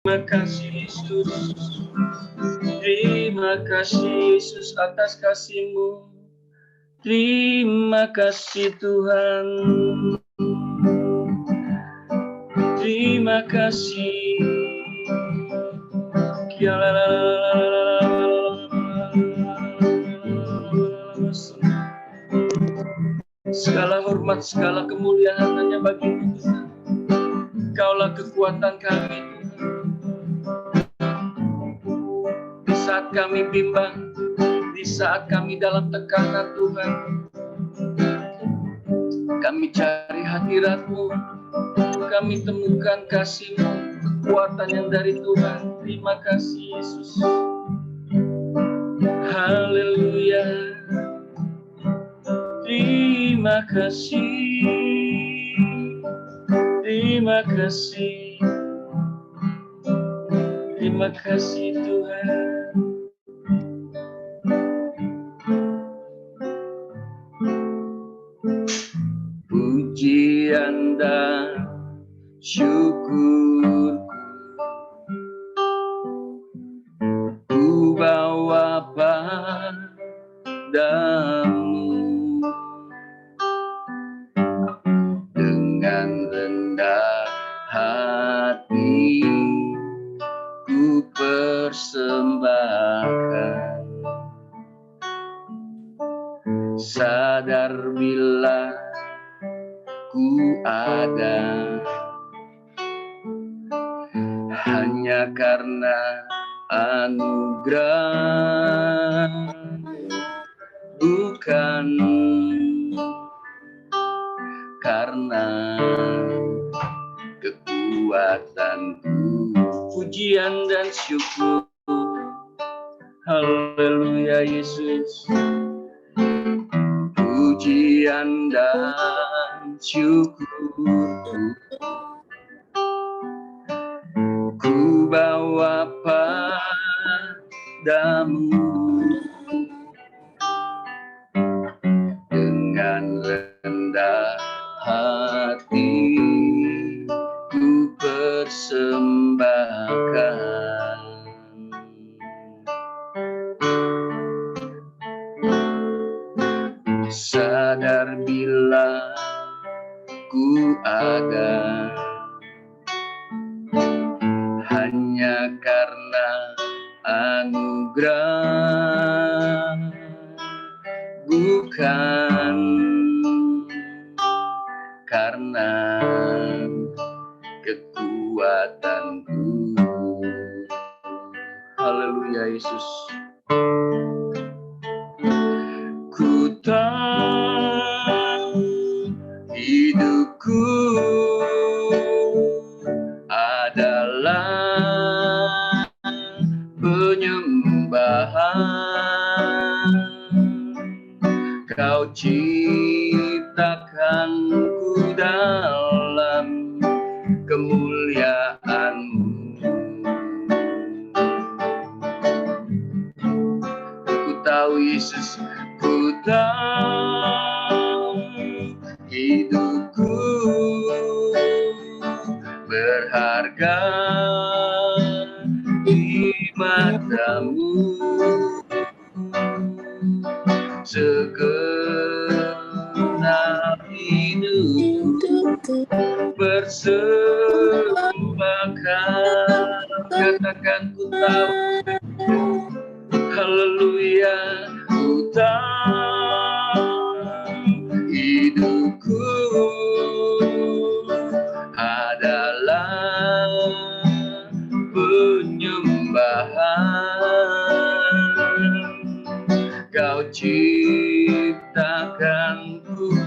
Terima kasih Yesus. Terima kasih Yesus atas kasih-Mu. Terima kasih Tuhan. Terima kasih. Segala hormat, segala kemuliaan hanya bagi-Mu Tuhan. Kaulah kekuatan kami Tuhan. Di saat kami bimbang, di saat kami dalam tekanan Tuhan, kami cari hadirat-Mu, kami temukan kasih-Mu, kekuatan yang dari Tuhan. Terima kasih Yesus. Haleluya. Terima kasih. Terima kasih. Terima kasih Tuhan. Pujian dan syukurku ku bawa padamu dengan rendah hati ku persembahkan, sadar bila ku ada hanya karena anugerah, bukan karena kekuatanku. Pujian dan syukur, haleluya Yesus. Pujian dan syukur ku bawa padamu dengan rendah hati ku persembahkan, sadar bila ku ada hanya karena anugerah, bukan karena kekuatanku. Haleluya Yesus. Ku tahu hidupku adalah penyembahan. Kau ciptakanku dalam kemuliaan-Mu. Ku tahu Yesus, ku tahu hidupku berharga di mata-Mu. Segenap hidupku persembahkan. Katakan ku tahu, haleluya, ku tahu hidupku adalah penyembahan. Kau ciptakanku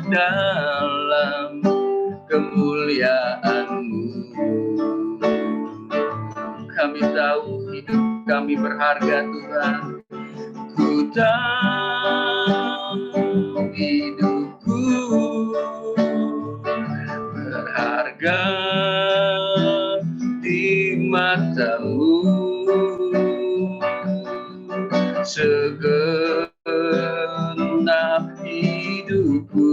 dalam kemuliaan-Mu. Kami tahu hidup kami berharga Tuhan. Ku tahu hidupku berharga di mata-Mu. Segenap hidupku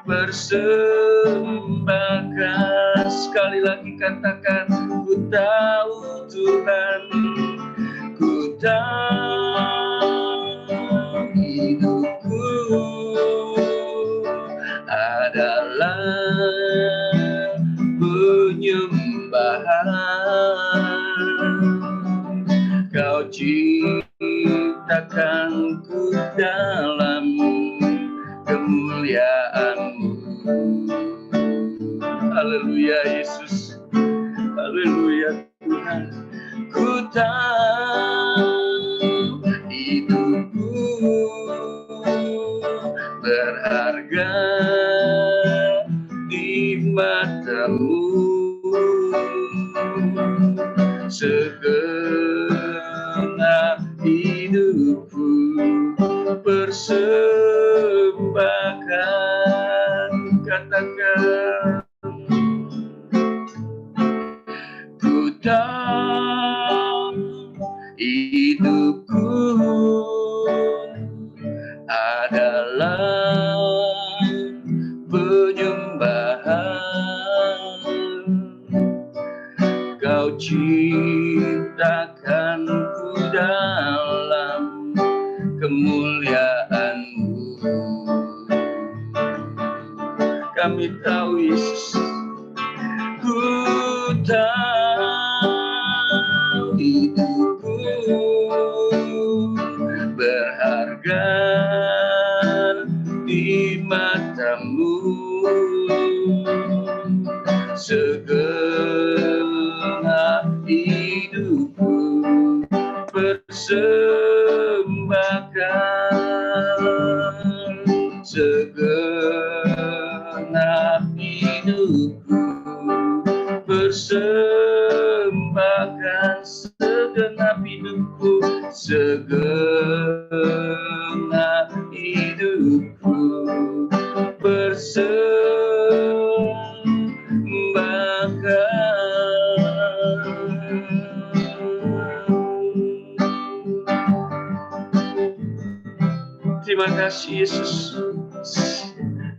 persembahkan. Sekali lagi katakan, ku tahu tahu Tuhan, ku tahu hidupku adalah penyembahan. Kau ciptakanku dalam kemuliaan-Mu. Haleluya Yesus, haleluya Tuhan. Ku tahu hidupku berharga di mata-Mu. Segenap hidupku persembahkan. Katakan, ku tahu hidupku adalah penyembahan. Kau ciptakanku dalam kemuliaan-Mu. Kami tahu Yesus, ku tahu hidupku berharga di mata-Mu. Segenap hidupku persembahkan. Segenap hidupku persembahkan. Segenap hidupku, segenap hidupku persembahkan. Terima kasih Yesus.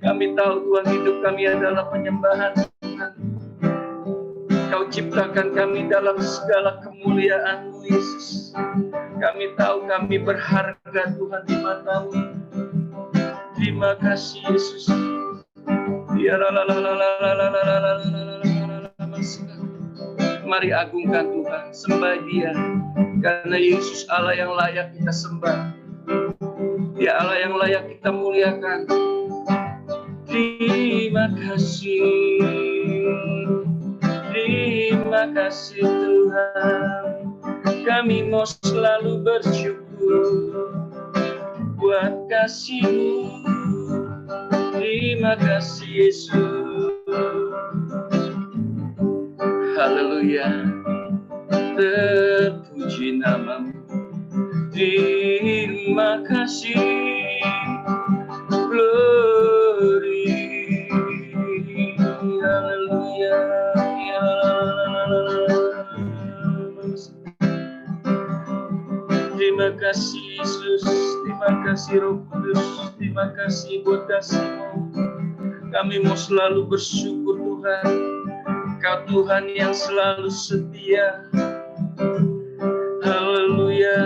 Kami tahu Tuhan, hidup kami adalah penyembahan Tuhan. Kau ciptakan kami dalam segala kemuliaan-Mu Yesus. Kami tahu kami berharga Tuhan di mata-Mu. Terima kasih Yesus. Mari agungkan Tuhan, sembah Dia, karena Yesus Allah yang layak kita sembah. Dia Allah yang layak kita muliakan. Terima kasih, terima kasih Tuhan. Kami mau selalu bersyukur buat kasih-Mu. Terima kasih Yesus. Haleluya, terpuji nama-Mu. Terima kasih, glory, haleluya. Terima kasih Yesus, terima kasih Roh Kudus, terima kasih buat kasih-Mu. Kami mau selalu bersyukur Tuhan, Kau Tuhan yang selalu setia. Haleluya.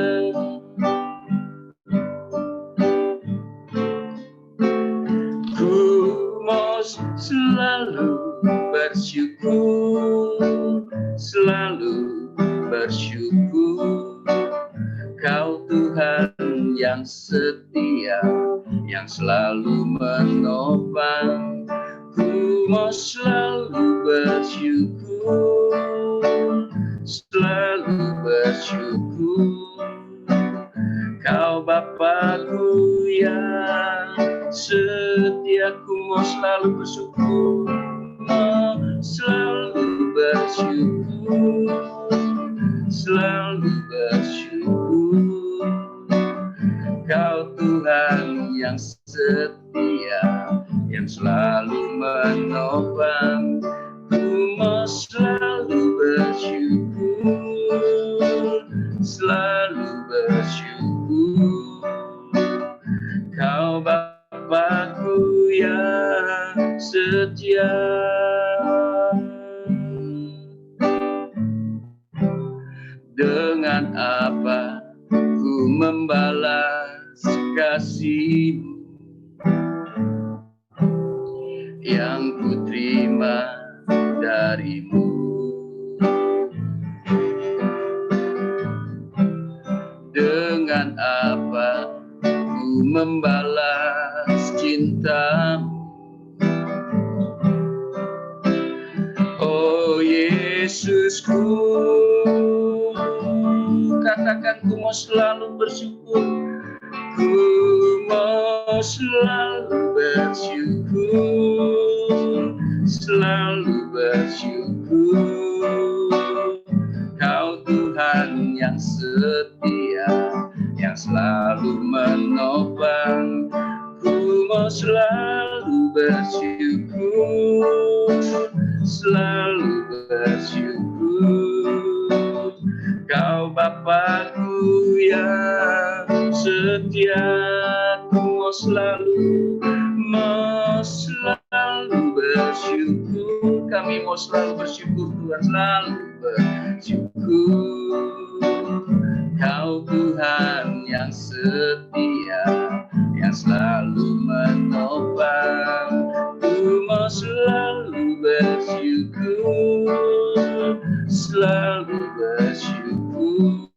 Ku mau selalu bersyukur, selalu bersyukur. Kau Tuhan yang setia, yang selalu menopang. Ku mau selalu bersyukur, selalu bersyukur. Kau Bapa-Ku yang setia, ku mau selalu bersyukur, mau selalu bersyukur, selalu bersyukur. Kau Tuhan yang setia, yang selalu menopang. Ku mau selalu bersyukur, selalu bersyukur. Kau Bapa-Ku yang setia. Dengan apa ku membalas kasih-Mu yang ku terima dari-Mu. Dengan apa ku membalas cinta-Mu. Oh Yesusku, katakan ku mau selalu bersyukur. Ku mau selalu bersyukur, selalu bersyukur. Kau Tuhan yang setia, yang selalu menopang. Ku mau selalu bersyukur, selalu bersyukur. Kau Bapa-Ku yang setia, ku mau selalu bersyukur. Kami mau selalu bersyukur Tuhan, selalu bersyukur. Kau Tuhan yang setia, yang selalu menopang. Ku mau selalu bersyukur, selalu bersyukur.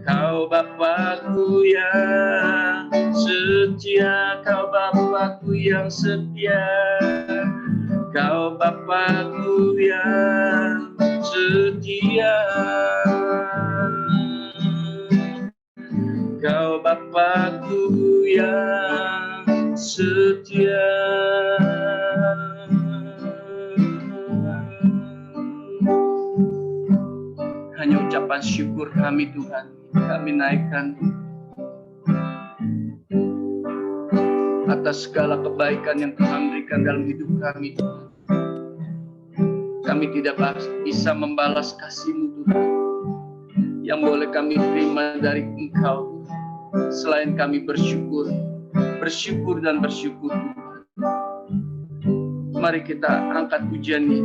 Kau Bapa-Ku yang setia, Kau Bapa-Ku yang setia. Kau Bapa-Ku yang setia. Kau Bapa-Ku yang setia. Hanya ucapan syukur kami Tuhan, kami naikkan atas segala kebaikan yang Tuhan berikan dalam hidup kami Tuhan. Kami tidak bisa membalas kasih-Mu Tuhan, yang boleh kami terima dari Engkau Tuhan, selain kami bersyukur dan bersyukur Tuhan. Mari kita angkat pujian ini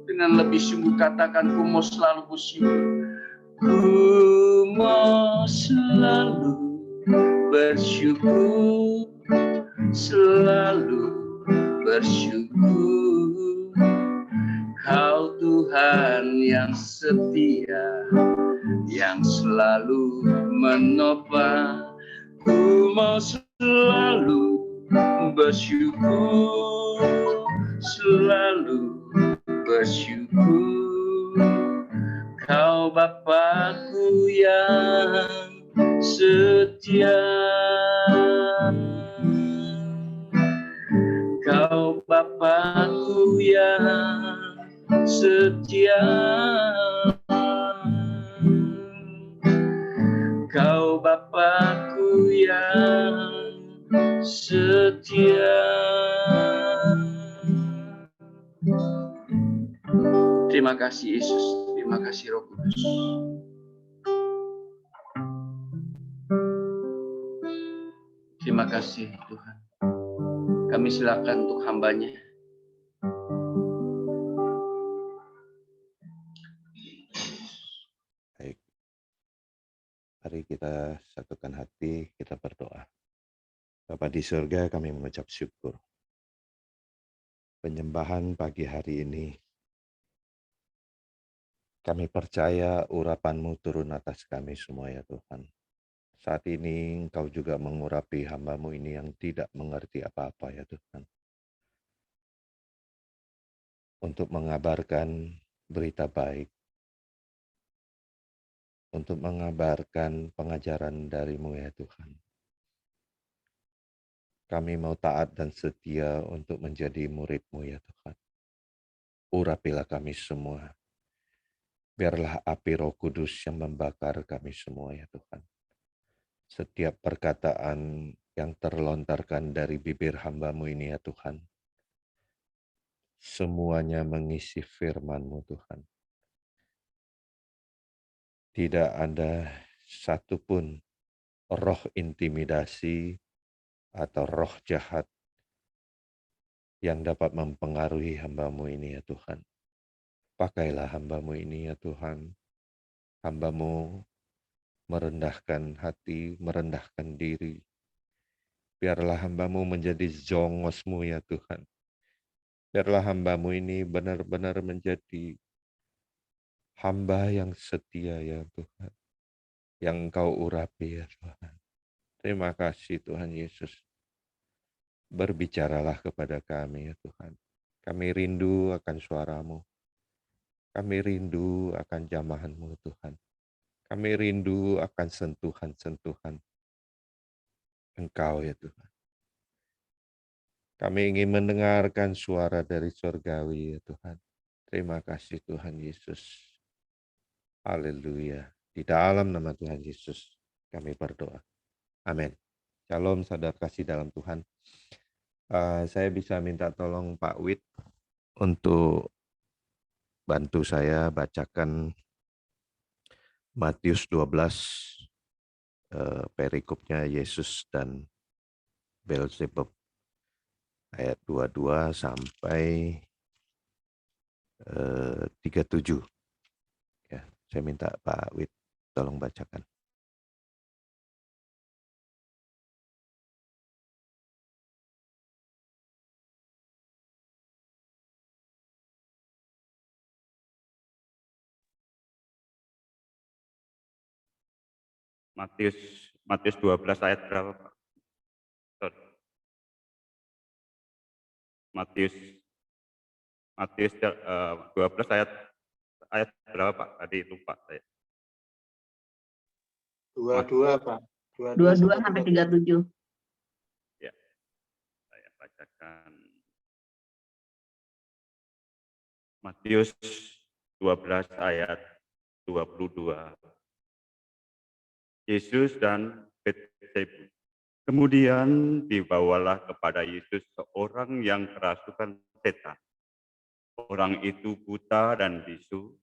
dengan lebih sungguh, katakan ku mau selalu bersyukur. Ku mau selalu bersyukur, selalu bersyukur. Kau Tuhan yang setia, yang selalu menopang. Ku mau selalu bersyukur, selalu bersyukur. Kau Bapa-Ku yang setia. Kau Bapa-Ku yang setia. Kau Bapa-Ku yang setia. Terima kasih Yesus, terima kasih Roh Kudus. Terima kasih Tuhan. Kami silakan untuk hamba-Nya. Baik, mari kita satukan hati, kita berdoa. Bapa di surga, kami mengucap syukur. Penyembahan pagi hari ini, kami percaya urapan-Mu turun atas kami semua ya Tuhan. Saat ini Engkau juga mengurapi hamba-Mu ini yang tidak mengerti apa-apa ya Tuhan. Untuk mengabarkan berita baik, untuk mengabarkan pengajaran dari-Mu ya Tuhan. Kami mau taat dan setia untuk menjadi murid-Mu ya Tuhan. Urapilah kami semua. Biarlah api Roh Kudus yang membakar kami semua ya Tuhan. Setiap perkataan yang terlontarkan dari bibir hamba-Mu ini ya Tuhan, semuanya mengisi firman-Mu Tuhan. Tidak ada satupun roh intimidasi atau roh jahat yang dapat mempengaruhi hamba-Mu ini ya Tuhan. Pakailah hamba-Mu ini ya Tuhan, Hamba-Mu merendahkan hati, merendahkan diri. Biarlah hamba-Mu menjadi zongos-Mu ya Tuhan. Biarlah hamba-Mu ini benar-benar menjadi hamba yang setia ya Tuhan. Yang Engkau urapi ya Tuhan. Terima kasih Tuhan Yesus. Berbicaralah kepada kami ya Tuhan. Kami rindu akan suara-Mu. Kami rindu akan jamahan-Mu Tuhan. Kami rindu akan sentuhan-sentuhan Engkau ya Tuhan. Kami ingin mendengarkan suara dari surgawi ya Tuhan. Terima kasih Tuhan Yesus. Haleluya. Di dalam nama Tuhan Yesus kami berdoa. Amin. Shalom saudara kasih dalam Tuhan. Saya bisa minta tolong Pak Wid untuk bantu saya bacakan Matius 12 perikopnya Yesus dan Beelzebub ayat 22 sampai 37. Ya, saya minta Pak Wid tolong bacakan. Matius 12 ayat berapa, Pak? Sorry. Matius 12 ayat berapa, Pak? Tadi lupa saya. 22, Pak. 22 sampai 37. Ya, saya bacakan. Matius 12 ayat 22. Yesus dan Beelzebub. Kemudian dibawalah kepada Yesus seorang yang kerasukan setan. Orang itu buta dan bisu.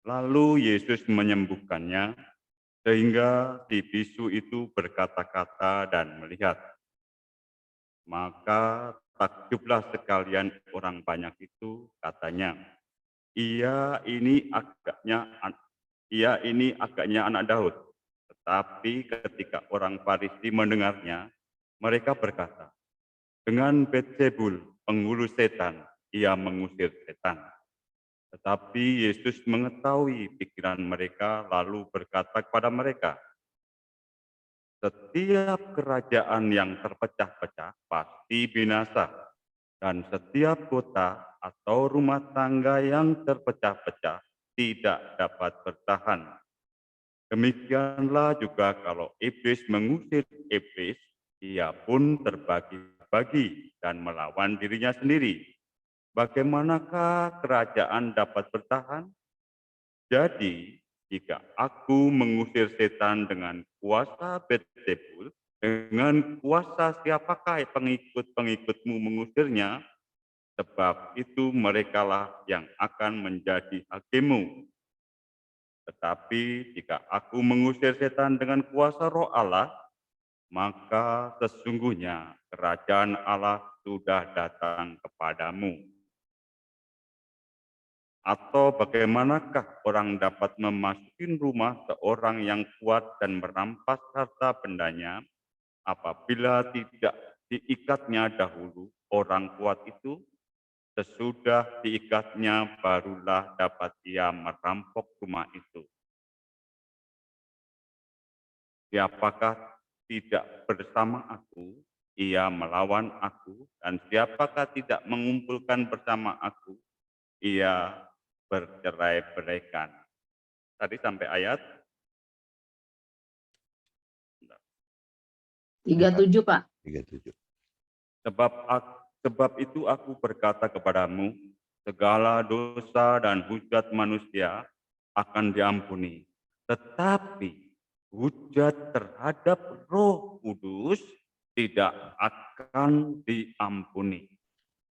Lalu Yesus menyembuhkannya, sehingga si bisu itu berkata-kata dan melihat. Maka takjublah sekalian orang banyak itu, katanya, ia ini agaknya anak Daud. Tetapi ketika orang Farisi mendengarnya, mereka berkata, dengan Beelzebul, penghulu setan, ia mengusir setan. Tetapi Yesus mengetahui pikiran mereka, lalu berkata kepada mereka, setiap kerajaan yang terpecah-pecah pasti binasa, dan setiap kota atau rumah tangga yang terpecah-pecah tidak dapat bertahan. Demikianlah juga kalau iblis mengusir iblis, ia pun terbagi-bagi dan melawan dirinya sendiri. Bagaimanakah kerajaan dapat bertahan? Jadi, jika aku mengusir setan dengan kuasa Beelzebul, dengan kuasa siapakah pengikut-pengikutmu mengusirnya? Sebab itu merekalah yang akan menjadi hakimmu. Tetapi jika aku mengusir setan dengan kuasa Roh Allah, maka sesungguhnya kerajaan Allah sudah datang kepadamu. Atau bagaimanakah orang dapat memasuki rumah seorang yang kuat dan merampas harta bendanya apabila tidak diikatnya dahulu orang kuat itu? Sesudah diikatnya barulah dapat ia merampok rumah itu. Siapakah tidak bersama aku, ia melawan aku, dan siapakah tidak mengumpulkan bersama aku, ia bercerai-beraikan. Tadi sampai ayat 37, Pak. 37. Sebab itu aku berkata kepadamu, segala dosa dan hujat manusia akan diampuni. Tetapi hujat terhadap Roh Kudus tidak akan diampuni.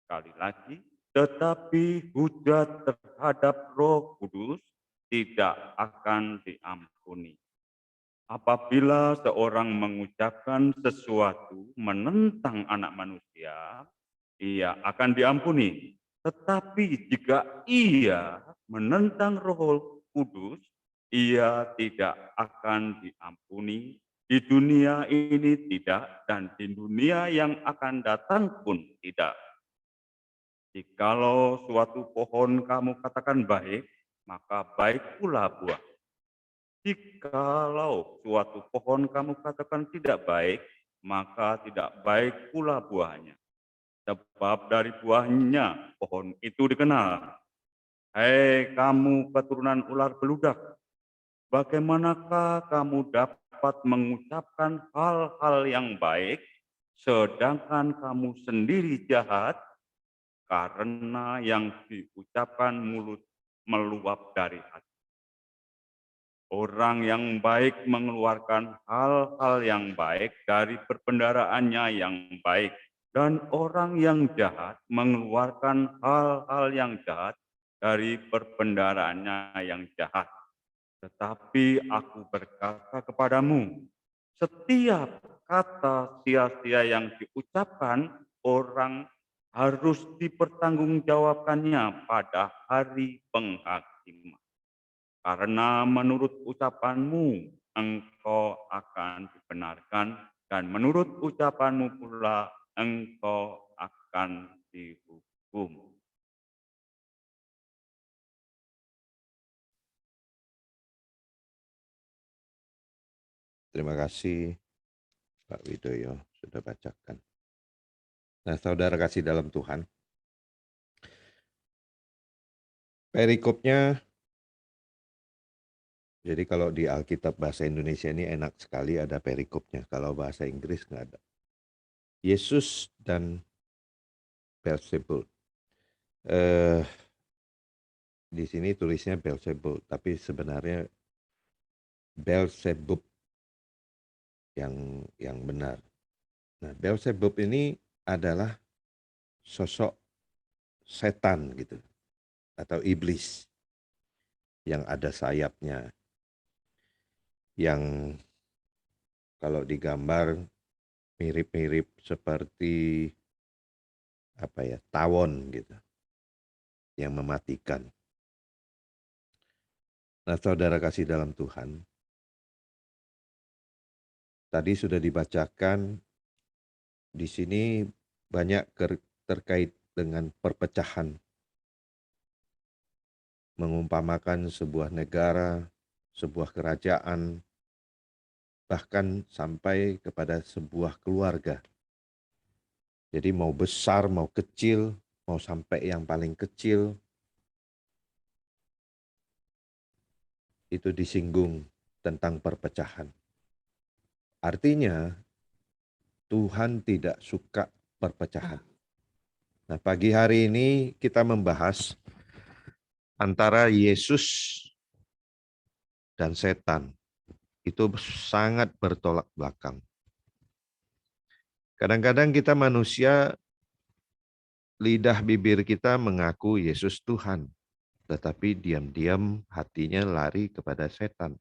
Sekali lagi, tetapi hujat terhadap Roh Kudus tidak akan diampuni. Apabila seorang mengucapkan sesuatu menentang anak manusia, ia akan diampuni. Tetapi jika ia menentang Roh Kudus, ia tidak akan diampuni, di dunia ini tidak, dan di dunia yang akan datang pun tidak. Jikalau suatu pohon kamu katakan baik, maka baik pula buah. Jikalau suatu pohon kamu katakan tidak baik, maka tidak baik pula buahnya. Sebab dari buahnya pohon itu dikenal. Hei kamu keturunan ular beludak, bagaimanakah kamu dapat mengucapkan hal-hal yang baik, sedangkan kamu sendiri jahat? Karena yang diucapkan mulut meluap dari hati. Orang yang baik mengeluarkan hal-hal yang baik dari perbendaharanya yang baik, dan orang yang jahat mengeluarkan hal-hal yang jahat dari perbendaharanya yang jahat. Tetapi aku berkata kepadamu, setiap kata sia-sia yang diucapkan orang harus dipertanggungjawabkannya pada hari penghakiman. Karena menurut ucapanmu engkau akan dibenarkan, dan menurut ucapanmu pula engkau akan dihukum. Terima kasih Pak Widoyo sudah bacakan. Nah, saudara kasih dalam Tuhan, perikopnya, jadi kalau di Alkitab bahasa Indonesia ini enak sekali ada perikopnya, kalau bahasa Inggris nggak ada. Yesus dan Beelzebul. Di sini tulisnya Beelzebul, tapi sebenarnya Beelzebub yang benar. Nah, Beelzebub ini adalah sosok setan gitu, atau iblis yang ada sayapnya, yang kalau digambar mirip-mirip seperti tawon gitu, yang mematikan. Nah, saudara kasih dalam Tuhan, tadi sudah dibacakan di sini banyak terkait dengan perpecahan, mengumpamakan sebuah negara, sebuah kerajaan, bahkan sampai kepada sebuah keluarga. Jadi mau besar, mau kecil, mau sampai yang paling kecil, itu disinggung tentang perpecahan. Artinya Tuhan tidak suka perpecahan. Nah, pagi hari ini kita membahas antara Yesus dan setan. Itu sangat bertolak belakang. Kadang-kadang kita manusia, lidah bibir kita mengaku Yesus Tuhan, tetapi diam-diam hatinya lari kepada setan.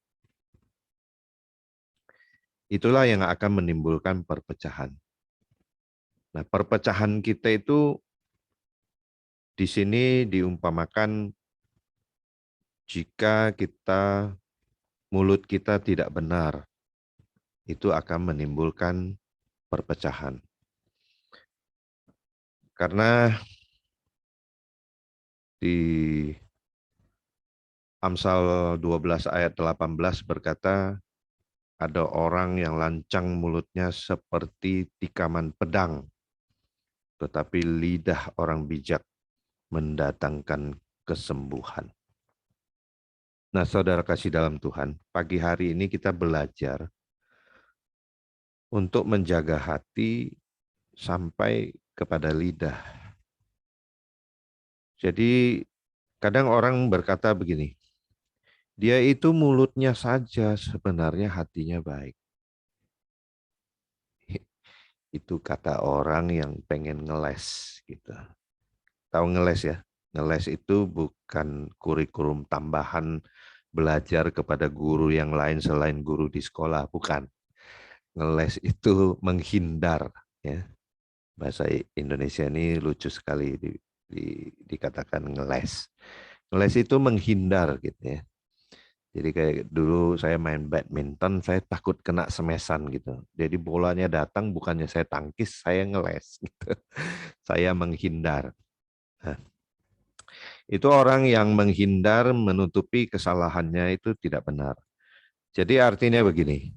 Itulah yang akan menimbulkan perpecahan. Nah, perpecahan kita itu di sini diumpamakan jika mulut kita tidak benar, itu akan menimbulkan perpecahan. Karena di Amsal 12 ayat 18 berkata, ada orang yang lancang mulutnya seperti tikaman pedang, tetapi lidah orang bijak mendatangkan kesembuhan. Nah, saudara kasih dalam Tuhan, pagi hari ini kita belajar untuk menjaga hati sampai kepada lidah. Jadi kadang orang berkata begini, dia itu mulutnya saja, sebenarnya hatinya baik. Itu kata orang yang pengen ngeles gitu. Tahu ngeles ya? Ngeles itu bukan kurikulum tambahan belajar kepada guru yang lain selain guru di sekolah, bukan. Ngeles itu menghindar, ya. Bahasa Indonesia ini lucu sekali dikatakan ngeles. Ngeles itu menghindar gitu ya. Jadi kayak dulu saya main badminton, saya takut kena semesan gitu. Jadi bolanya datang bukannya saya tangkis, saya ngeles gitu. Saya menghindar. Nah, itu orang yang menghindar menutupi kesalahannya itu tidak benar. Jadi artinya begini,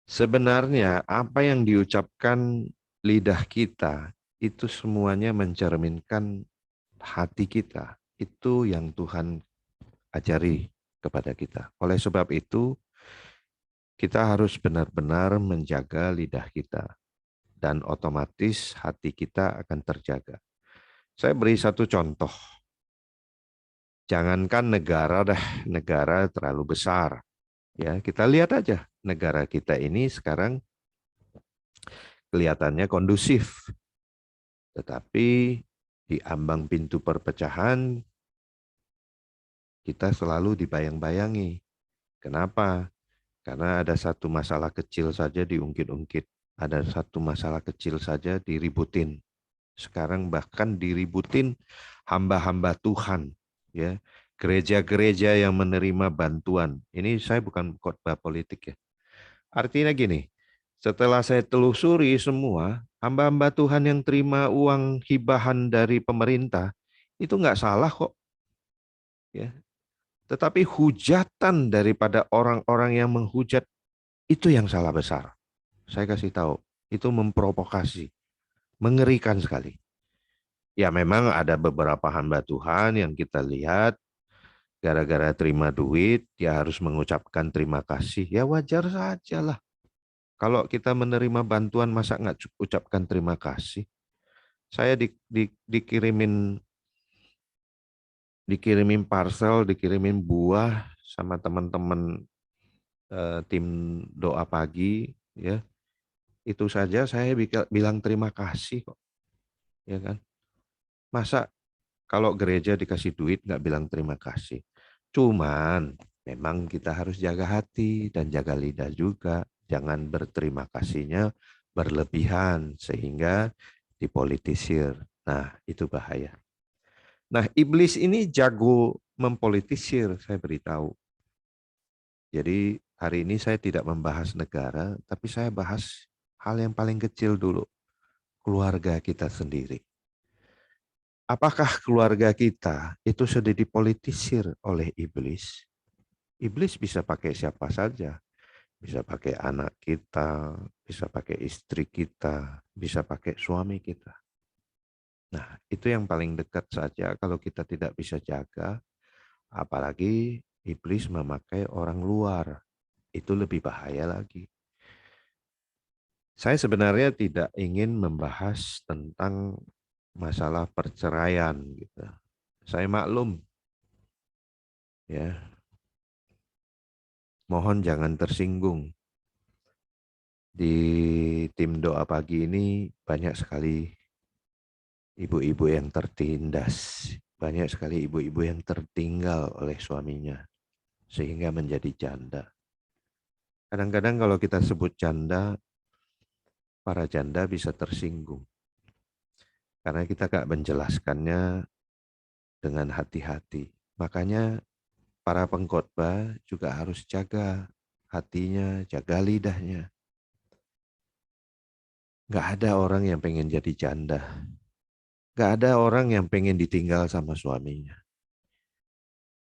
sebenarnya apa yang diucapkan lidah kita itu semuanya mencerminkan hati kita. Itu yang Tuhan ajari kepada kita. Oleh sebab itu, kita harus benar-benar menjaga lidah kita. Dan otomatis hati kita akan terjaga. Saya beri satu contoh. Jangankan negara terlalu besar. Ya, kita lihat aja negara kita ini sekarang kelihatannya kondusif. Tetapi di ambang pintu perpecahan kita selalu dibayang-bayangi. Kenapa? Karena ada satu masalah kecil saja diungkit-ungkit. Ada satu masalah kecil saja diributin. Sekarang bahkan diributin hamba-hamba Tuhan. Ya, gereja-gereja yang menerima bantuan. Ini saya bukan khotbah politik ya. Artinya gini, setelah saya telusuri semua, hamba-hamba Tuhan yang terima uang hibahan dari pemerintah, itu nggak salah kok. Ya. Tetapi hujatan daripada orang-orang yang menghujat, itu yang salah besar. Saya kasih tahu, itu memprovokasi, mengerikan sekali. Ya memang ada beberapa hamba Tuhan yang kita lihat, gara-gara terima duit, dia harus mengucapkan terima kasih. Ya wajar saja lah. Kalau kita menerima bantuan, masa nggak ucapkan terima kasih? Saya dikirimin parcel, dikirimin buah sama teman-teman tim doa pagi, ya. Itu saja saya bilang terima kasih kok, ya kan? Masa kalau gereja dikasih duit nggak bilang terima kasih? Cuman memang kita harus jaga hati dan jaga lidah juga. Jangan berterima kasihnya berlebihan sehingga dipolitisir. Nah, itu bahaya. Nah, iblis ini jago mempolitisir, saya beritahu. Jadi hari ini saya tidak membahas negara, tapi saya bahas hal yang paling kecil dulu, keluarga kita sendiri. Apakah keluarga kita itu sudah dipolitisir oleh iblis? Iblis bisa pakai siapa saja. Bisa pakai anak kita, bisa pakai istri kita, bisa pakai suami kita. Nah, itu yang paling dekat saja kalau kita tidak bisa jaga, apalagi iblis memakai orang luar. Itu lebih bahaya lagi. Saya sebenarnya tidak ingin membahas tentang masalah perceraian gitu. Saya maklum ya. Mohon jangan tersinggung. Di tim doa pagi ini banyak sekali ibu-ibu yang tertindas. Banyak sekali ibu-ibu yang tertinggal oleh suaminya sehingga menjadi janda. Kadang-kadang kalau kita sebut janda, para janda bisa tersinggung. Karena kita gak menjelaskannya dengan hati-hati. Makanya para pengkhotbah juga harus jaga hatinya, jaga lidahnya. Gak ada orang yang pengen jadi janda. Gak ada orang yang pengen ditinggal sama suaminya.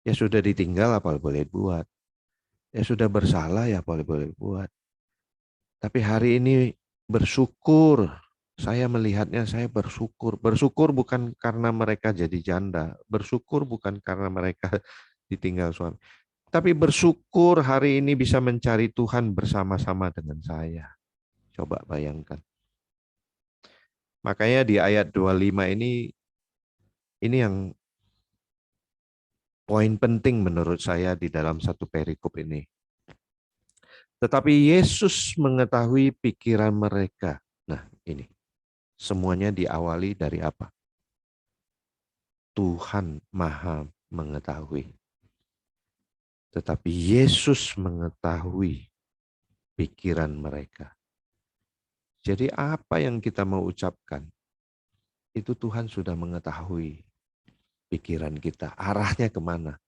Ya sudah ditinggal apa boleh buat. Ya sudah bersalah ya apa boleh buat. Tapi hari ini bersyukur. Saya melihatnya saya bersyukur. Bersyukur bukan karena mereka jadi janda. Bersyukur bukan karena mereka ditinggal suami. Tapi bersyukur hari ini bisa mencari Tuhan bersama-sama dengan saya. Coba bayangkan. Makanya di ayat 25 ini yang poin penting menurut saya di dalam satu perikop ini. Tetapi Yesus mengetahui pikiran mereka. Nah ini, semuanya diawali dari apa? Tuhan Maha mengetahui. Tetapi Yesus mengetahui pikiran mereka. Jadi apa yang kita mau ucapkan, itu Tuhan sudah mengetahui pikiran kita, arahnya kemana.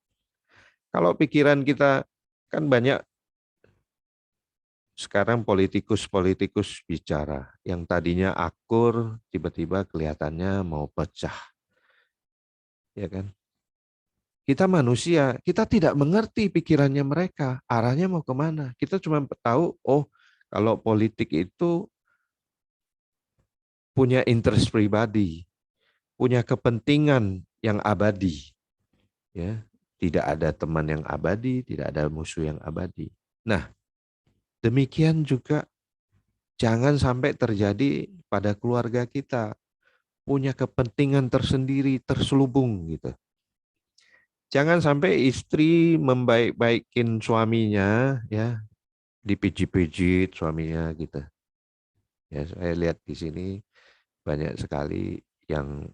Kalau pikiran kita, kan banyak sekarang politikus-politikus bicara, yang tadinya akur, tiba-tiba kelihatannya mau pecah. Ya kan? Kita manusia, kita tidak mengerti pikirannya mereka, arahnya mau kemana. Kita cuma tahu, oh kalau politik itu punya interest pribadi, punya kepentingan yang abadi. Ya, tidak ada teman yang abadi, tidak ada musuh yang abadi. Nah, demikian juga jangan sampai terjadi pada keluarga kita, punya kepentingan tersendiri terselubung gitu. Jangan sampai istri membaik-baikin suaminya, ya, dipijit-pijit suaminya gitu. Ya, saya lihat di sini banyak sekali yang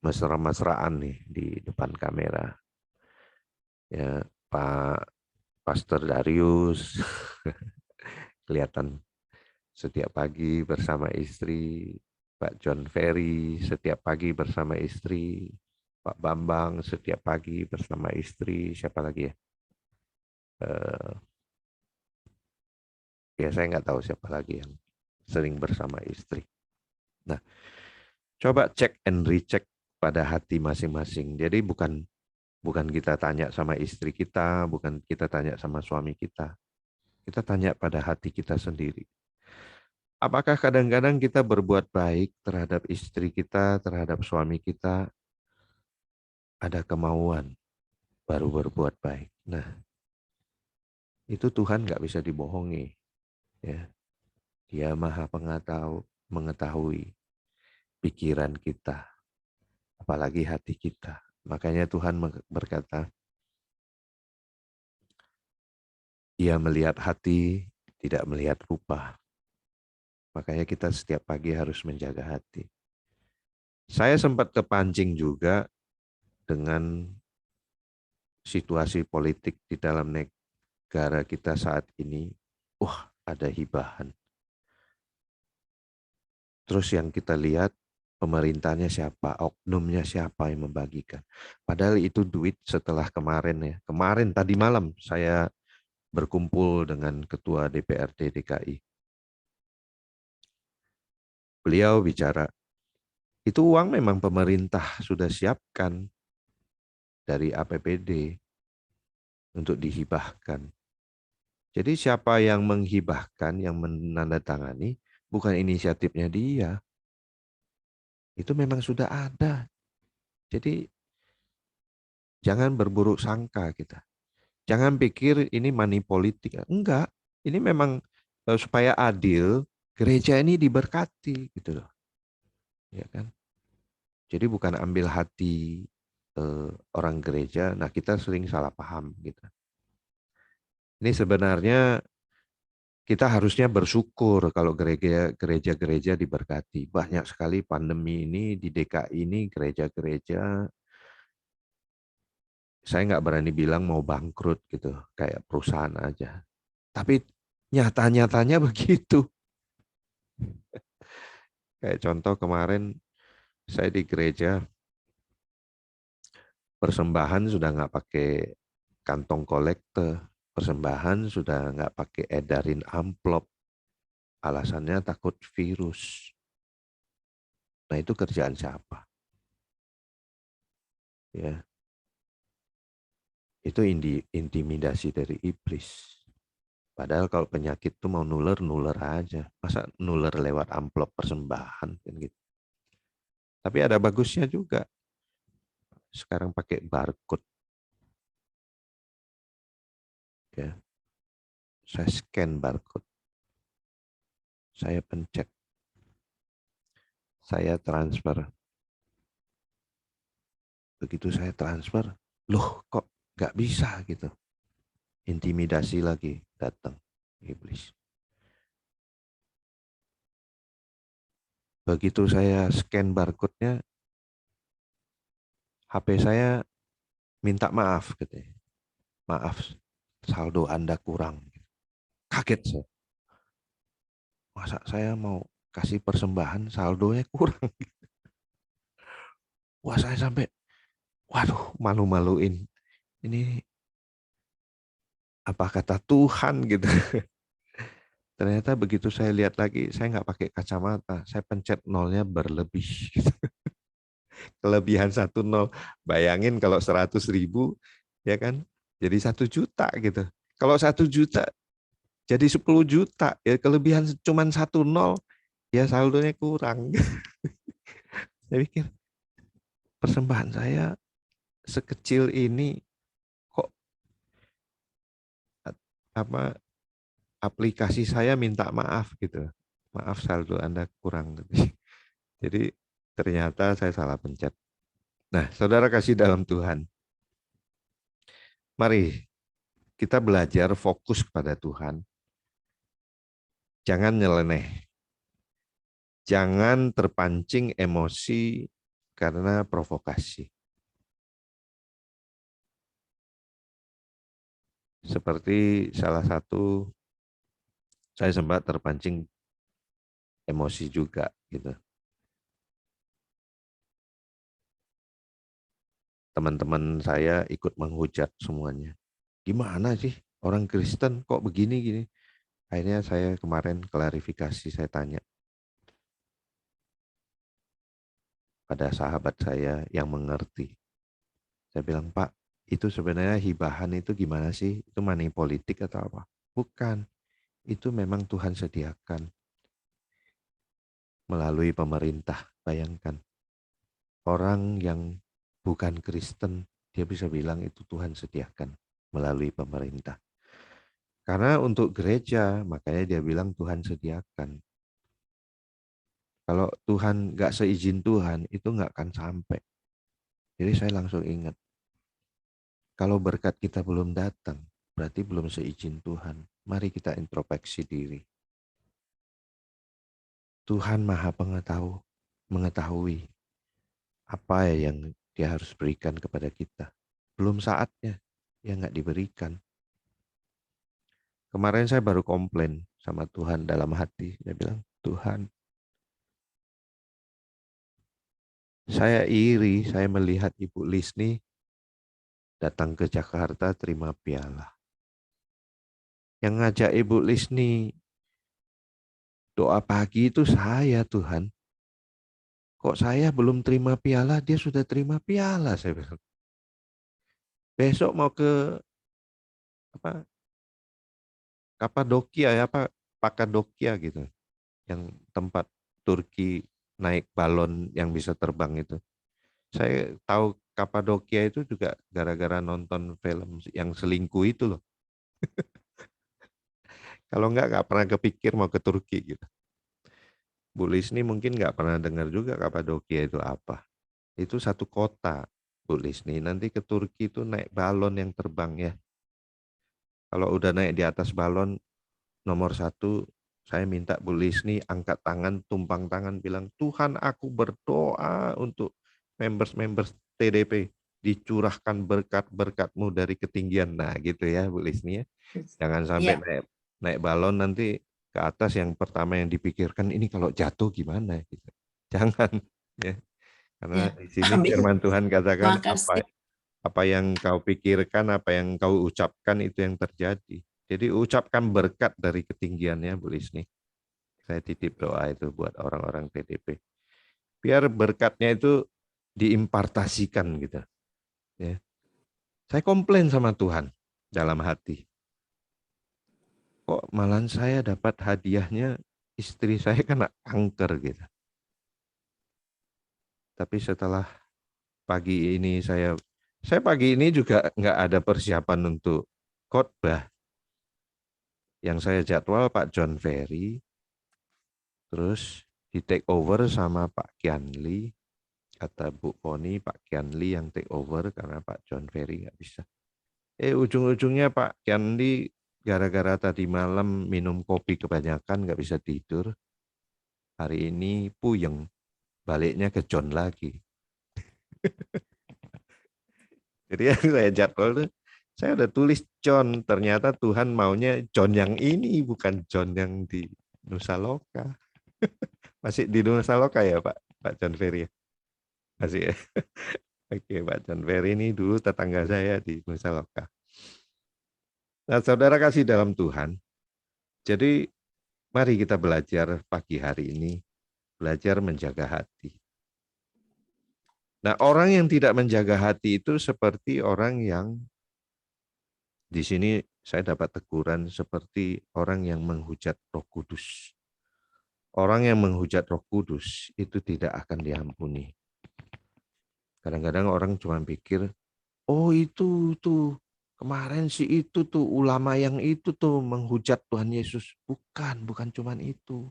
mesra-mesraan nih di depan kamera. Ya, Pak Pastor Darius kelihatan setiap pagi bersama istri, Pak John Ferry setiap pagi bersama istri, Pak Bambang setiap pagi bersama istri, siapa lagi ya? Ya saya nggak tahu siapa lagi yang sering bersama istri. Nah, coba cek and recheck pada hati masing-masing. Jadi bukan kita tanya sama istri kita, bukan kita tanya sama suami kita. Kita tanya pada hati kita sendiri. Apakah kadang-kadang kita berbuat baik terhadap istri kita, terhadap suami kita, ada kemauan baru berbuat baik. Nah, itu Tuhan nggak bisa dibohongi. Ya, Dia Maha mengetahui pikiran kita, apalagi hati kita. Makanya Tuhan berkata, Dia melihat hati, tidak melihat rupa. Makanya kita setiap pagi harus menjaga hati. Saya sempat kepancing juga dengan situasi politik di dalam negara kita saat ini. Wah, ada hibahan. Terus yang kita lihat, pemerintahnya siapa, oknumnya siapa yang membagikan. Padahal itu duit setelah kemarin ya. Kemarin tadi malam saya berkumpul dengan Ketua DPRD DKI. Beliau bicara, itu uang memang pemerintah sudah siapkan dari APBD untuk dihibahkan. Jadi siapa yang menghibahkan, yang menandatangani, bukan inisiatifnya dia. Itu memang sudah ada. Jadi jangan berburuk sangka kita. Jangan pikir ini money politik. Enggak, ini memang supaya adil, gereja ini diberkati gitu loh. Ya kan? Jadi bukan ambil hati orang gereja, nah kita sering salah paham gitu. Ini sebenarnya kita harusnya bersyukur kalau gereja-gereja diberkati. Banyak sekali pandemi ini di DKI ini gereja-gereja, saya nggak berani bilang mau bangkrut gitu, kayak perusahaan aja. Tapi nyata-nyatanya begitu. Kayak contoh kemarin saya di gereja, persembahan sudah nggak pakai kantong kolektor, persembahan sudah nggak pakai edarin amplop, alasannya takut virus. Nah itu kerjaan siapa? Ya, itu intimidasi dari iblis. Padahal kalau penyakit itu mau nular aja. Masa nular lewat amplop persembahan kan gitu. Tapi ada bagusnya juga. Sekarang pakai barcode. Ya. Saya scan barcode. Saya pencet. Saya transfer. Begitu saya transfer, loh kok nggak bisa gitu. Intimidasi lagi datang iblis. Begitu saya scan barcode-nya, HP saya minta maaf gitu. Maaf, saldo Anda kurang. Kaget saya. Masa saya mau kasih persembahan saldonya kurang. Wah saya sampai, waduh malu-maluin. Ini apa kata Tuhan gitu. Ternyata begitu saya lihat lagi, saya nggak pakai kacamata, saya pencet nolnya berlebih. Kelebihan 1 0. Bayangin kalau 100.000, ya kan, jadi 1 juta gitu. Kalau 1 juta jadi 10 juta, ya kelebihan cuma 1 0, ya saldonya kurang. Saya pikir persembahan saya sekecil ini kok apa aplikasi saya minta maaf gitu. Maaf saldo Anda kurang. Jadi ternyata saya salah pencet. Nah, saudara kasih dalam Tuhan, mari kita belajar fokus kepada Tuhan. Jangan nyeleneh. Jangan terpancing emosi karena provokasi. Seperti salah satu, saya sempat terpancing emosi juga gitu. Teman-teman saya ikut menghujat semuanya. Gimana sih orang Kristen kok begini gini? Akhirnya saya kemarin klarifikasi, saya tanya pada sahabat saya yang mengerti. Saya bilang, Pak, itu sebenarnya hibahan itu gimana sih? Itu money politik atau apa? Bukan. Itu memang Tuhan sediakan melalui pemerintah. Bayangkan, orang yang bukan Kristen, dia bisa bilang itu Tuhan sediakan melalui pemerintah. Karena untuk gereja, makanya dia bilang Tuhan sediakan. Kalau Tuhan nggak seizin Tuhan, itu nggak akan sampai. Jadi saya langsung ingat, kalau berkat kita belum datang, berarti belum seizin Tuhan. Mari kita introspeksi diri. Tuhan Maha mengetahui apa yang Dia harus berikan kepada kita. Belum saatnya, ya nggak diberikan. Kemarin saya baru komplain sama Tuhan dalam hati. Saya bilang, Tuhan, saya iri, saya melihat Ibu Lisni datang ke Jakarta terima piala. Yang ngajak Ibu Lisni doa pagi itu saya, Tuhan. Kok saya belum terima piala, dia sudah terima piala, saya bilang. Besok mau ke apa Kapadokia ya, apa Pakadokia gitu. Yang tempat Turki naik balon yang bisa terbang itu. Saya tahu Kapadokia itu juga gara-gara nonton film yang selingkuh itu loh. Kalau nggak pernah kepikir mau ke Turki gitu. Bu Lisni mungkin nggak pernah dengar juga Kapadokia itu apa. Itu satu kota, Bu Lisni. Nanti ke Turki itu naik balon yang terbang ya. Kalau udah naik di atas balon, nomor 1, saya minta Bu Lisni angkat tangan, tumpang tangan, bilang, Tuhan aku berdoa untuk members-members TDP. Dicurahkan berkat-berkat-Mu dari ketinggian. Nah gitu ya Bu Lisni ya. Jangan sampai naik balon nanti ke atas yang pertama yang dipikirkan ini kalau jatuh gimana gitu. Jangan ya. Karena di sini firman Tuhan katakan apa yang kau pikirkan, apa yang kau ucapkan itu yang terjadi. Jadi ucapkan berkat dari ketinggiannya Bu Lisni. Saya titip doa itu buat orang-orang PDP. Biar berkatnya itu diimpartasikan gitu. Ya. Saya komplain sama Tuhan dalam hati. Kok malahan saya dapat hadiahnya istri saya kena kanker gitu. Tapi setelah pagi ini saya pagi ini juga nggak ada persiapan untuk khotbah. Yang saya jadwal Pak John Ferry, terus di take over sama Pak Kianli, kata Bu Poni Pak Kianli yang take over karena Pak John Ferry nggak bisa. Ujung-ujungnya Pak Kianli gara-gara tadi malam minum kopi kebanyakan nggak bisa tidur. Hari ini puyeng, baliknya ke John lagi. Jadi yang saya jadwal tuh, saya udah tulis John, ternyata Tuhan maunya John yang ini, bukan John yang di Nusa Loka. Masih di Nusa Loka ya Pak John Ferry? Masih ya? Oke, Pak John Ferry ini dulu tetangga saya di Nusa Loka. Nah, saudara kasih dalam Tuhan. Jadi mari kita belajar pagi hari ini, belajar menjaga hati. Nah, orang yang tidak menjaga hati itu seperti orang yang di sini saya dapat teguran seperti orang yang menghujat Roh Kudus. Orang yang menghujat Roh Kudus itu tidak akan diampuni. Kadang-kadang orang cuma pikir, oh itu tuh kemarin si itu tuh ulama yang itu tuh menghujat Tuhan Yesus. Bukan cuma itu.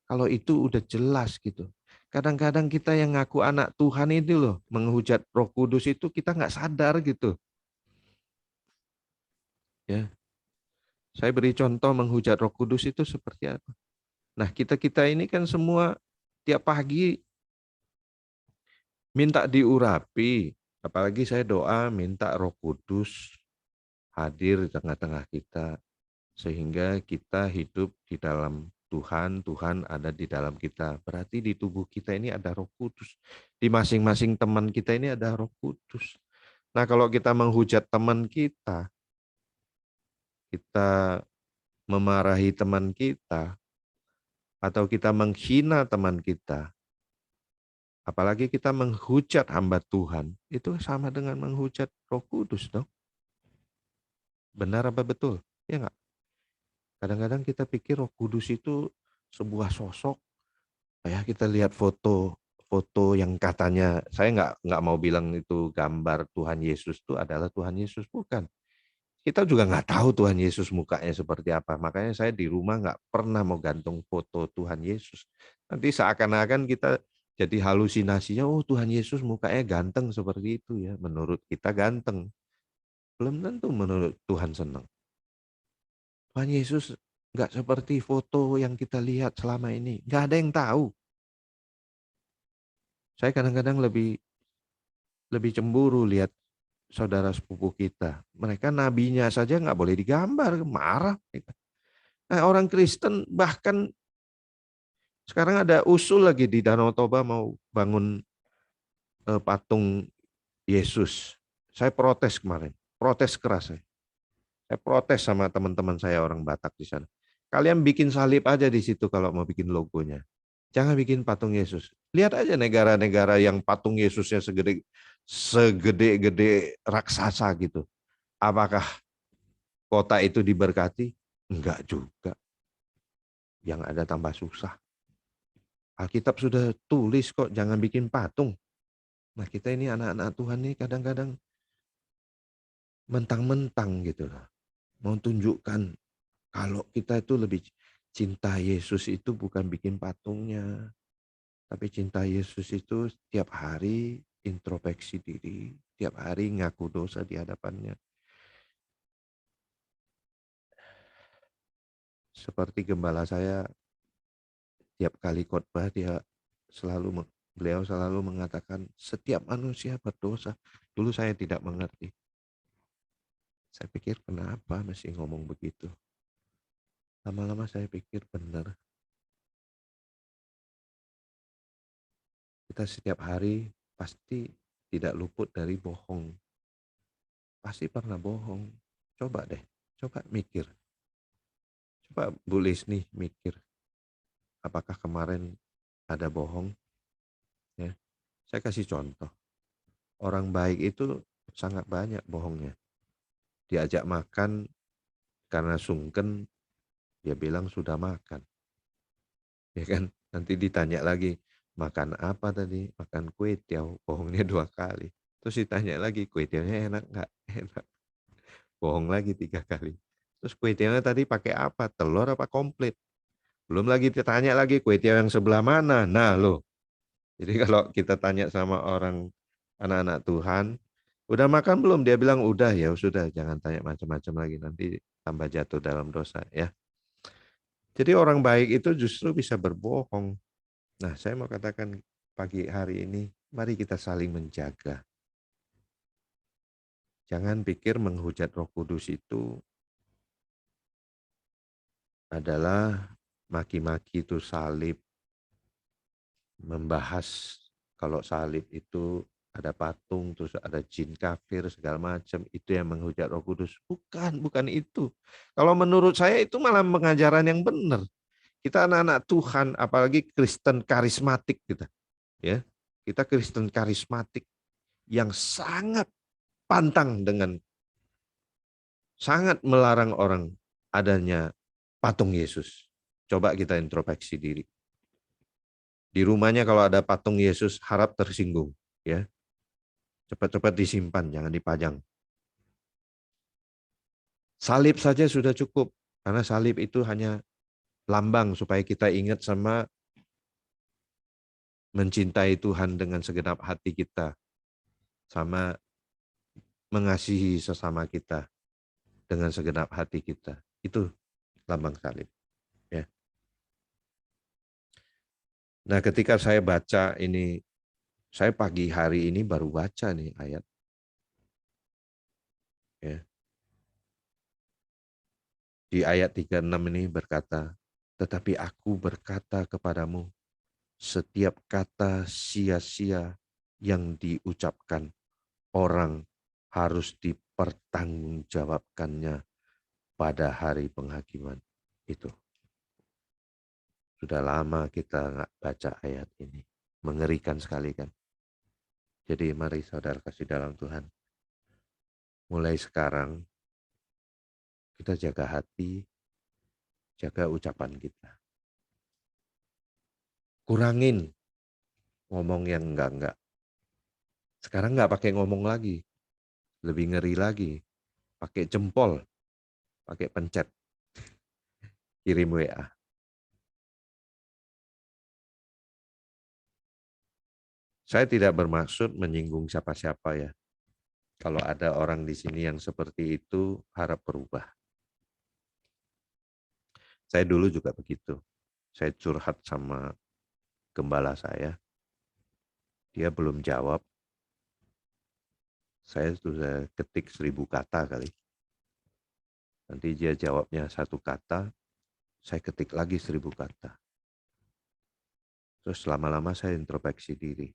Kalau itu udah jelas gitu. Kadang-kadang kita yang ngaku anak Tuhan itu loh, menghujat Roh Kudus itu kita nggak sadar gitu. Ya, saya beri contoh menghujat Roh Kudus itu seperti apa. Nah, kita ini kan semua tiap pagi minta diurapi. Apalagi saya doa minta Roh Kudus hadir di tengah-tengah kita. Sehingga kita hidup di dalam Tuhan, Tuhan ada di dalam kita. Berarti di tubuh kita ini ada Roh Kudus. Di masing-masing teman kita ini ada Roh Kudus. Nah, kalau kita menghujat teman kita memarahi teman kita, atau kita menghina teman kita, apalagi kita menghujat hamba Tuhan, itu sama dengan menghujat Roh Kudus dong. Benar apa betul? Ya enggak? Kadang-kadang kita pikir Roh Kudus itu sebuah sosok. Ya kita lihat foto yang katanya, saya nggak mau bilang itu gambar Tuhan Yesus itu adalah Tuhan Yesus, bukan. Kita juga nggak tahu Tuhan Yesus mukanya seperti apa. Makanya saya di rumah nggak pernah mau gantung foto Tuhan Yesus. Nanti seakan-akan kita jadi halusinasinya, oh Tuhan Yesus mukanya ganteng seperti itu ya. Menurut kita ganteng. Belum tentu menurut Tuhan senang. Tuhan Yesus nggak seperti foto yang kita lihat selama ini. Nggak ada yang tahu. Saya kadang-kadang lebih cemburu lihat saudara sepupu kita. Mereka nabinya saja nggak boleh digambar, marah. Nah, orang Kristen bahkan sekarang ada usul lagi di Danau Toba mau bangun patung Yesus. Saya protes kemarin, protes keras saya. Saya protes sama teman-teman saya orang Batak di sana. Kalian bikin salib aja di situ kalau mau bikin logonya. Jangan bikin patung Yesus. Lihat aja negara-negara yang patung Yesusnya segede-gede raksasa gitu. Apakah kota itu diberkati? Enggak juga. Yang ada tambah susah. Alkitab sudah tulis kok, jangan bikin patung. Nah kita ini anak-anak Tuhan ini kadang-kadang mentang-mentang gitu lah. Mau tunjukkan kalau kita itu lebih cinta Yesus itu bukan bikin patungnya. Tapi cinta Yesus itu tiap hari introspeksi diri. Tiap hari ngaku dosa di hadapannya. Seperti gembala saya tiap kali khotbah beliau selalu mengatakan setiap manusia berdosa. Dulu saya tidak mengerti. Saya pikir kenapa mesti ngomong begitu. Lama-lama saya pikir benar. Kita setiap hari pasti tidak luput dari bohong. Pasti pernah bohong. Coba deh, coba mikir. Coba Bu Lisni mikir. Apakah kemarin ada bohong? Ya. Saya kasih contoh. Orang baik itu sangat banyak bohongnya. Diajak makan karena sungken, dia bilang sudah makan. Ya kan? Nanti ditanya lagi, makan apa tadi? Makan kue tiaw, bohongnya 2 kali. Terus ditanya lagi, kue tiawnya enak nggak? Enak. Bohong lagi 3 kali. Terus kue tiawnya tadi pakai apa? Telur apa komplit? Belum lagi ditanya lagi kue tiaw yang sebelah mana? Nah loh. Jadi kalau kita tanya sama orang anak-anak Tuhan, udah makan belum? Dia bilang udah, ya sudah, jangan tanya macam-macam lagi, nanti tambah jatuh dalam dosa ya. Jadi orang baik itu justru bisa berbohong. Nah, saya mau katakan pagi hari ini, mari kita saling menjaga. Jangan pikir menghujat Roh Kudus itu adalah maki-maki itu salib, membahas kalau salib itu ada patung, terus ada jin kafir, segala macam, itu yang menghujat Roh Kudus. Bukan itu. Kalau menurut saya itu malah pengajaran yang benar. Kita anak-anak Tuhan, apalagi Kristen karismatik kita, ya. Kita Kristen karismatik yang sangat pantang dengan sangat melarang orang adanya patung Yesus. Coba kita introspeksi diri. Di rumahnya kalau ada patung Yesus harap tersinggung, ya. Cepat-cepat disimpan, jangan dipajang. Salib saja sudah cukup, karena salib itu hanya lambang supaya kita ingat sama mencintai Tuhan dengan segenap hati kita, sama mengasihi sesama kita dengan segenap hati kita. Itu lambang salib. Ya. Nah, ketika saya baca ini, saya pagi hari ini baru baca nih ayat. Ya. Di ayat 36 ini berkata, tetapi aku berkata kepadamu, setiap kata sia-sia yang diucapkan orang harus dipertanggungjawabkannya pada hari penghakiman itu. Sudah lama kita nggak baca ayat ini. Mengerikan sekali kan. Jadi mari saudara kasih dalam Tuhan. Mulai sekarang kita jaga hati, jaga ucapan kita. Kurangin ngomong yang enggak. Sekarang nggak pakai ngomong lagi. Lebih ngeri lagi. Pakai jempol. Pakai pencet. Kirim WA. Saya tidak bermaksud menyinggung siapa-siapa ya. Kalau ada orang di sini yang seperti itu, harap berubah. Saya dulu juga begitu. Saya curhat sama gembala saya. Dia belum jawab. Saya sudah ketik 1000 kata kali. Nanti dia jawabnya 1 kata, saya ketik lagi 1000 kata. Terus lama-lama saya introspeksi diri.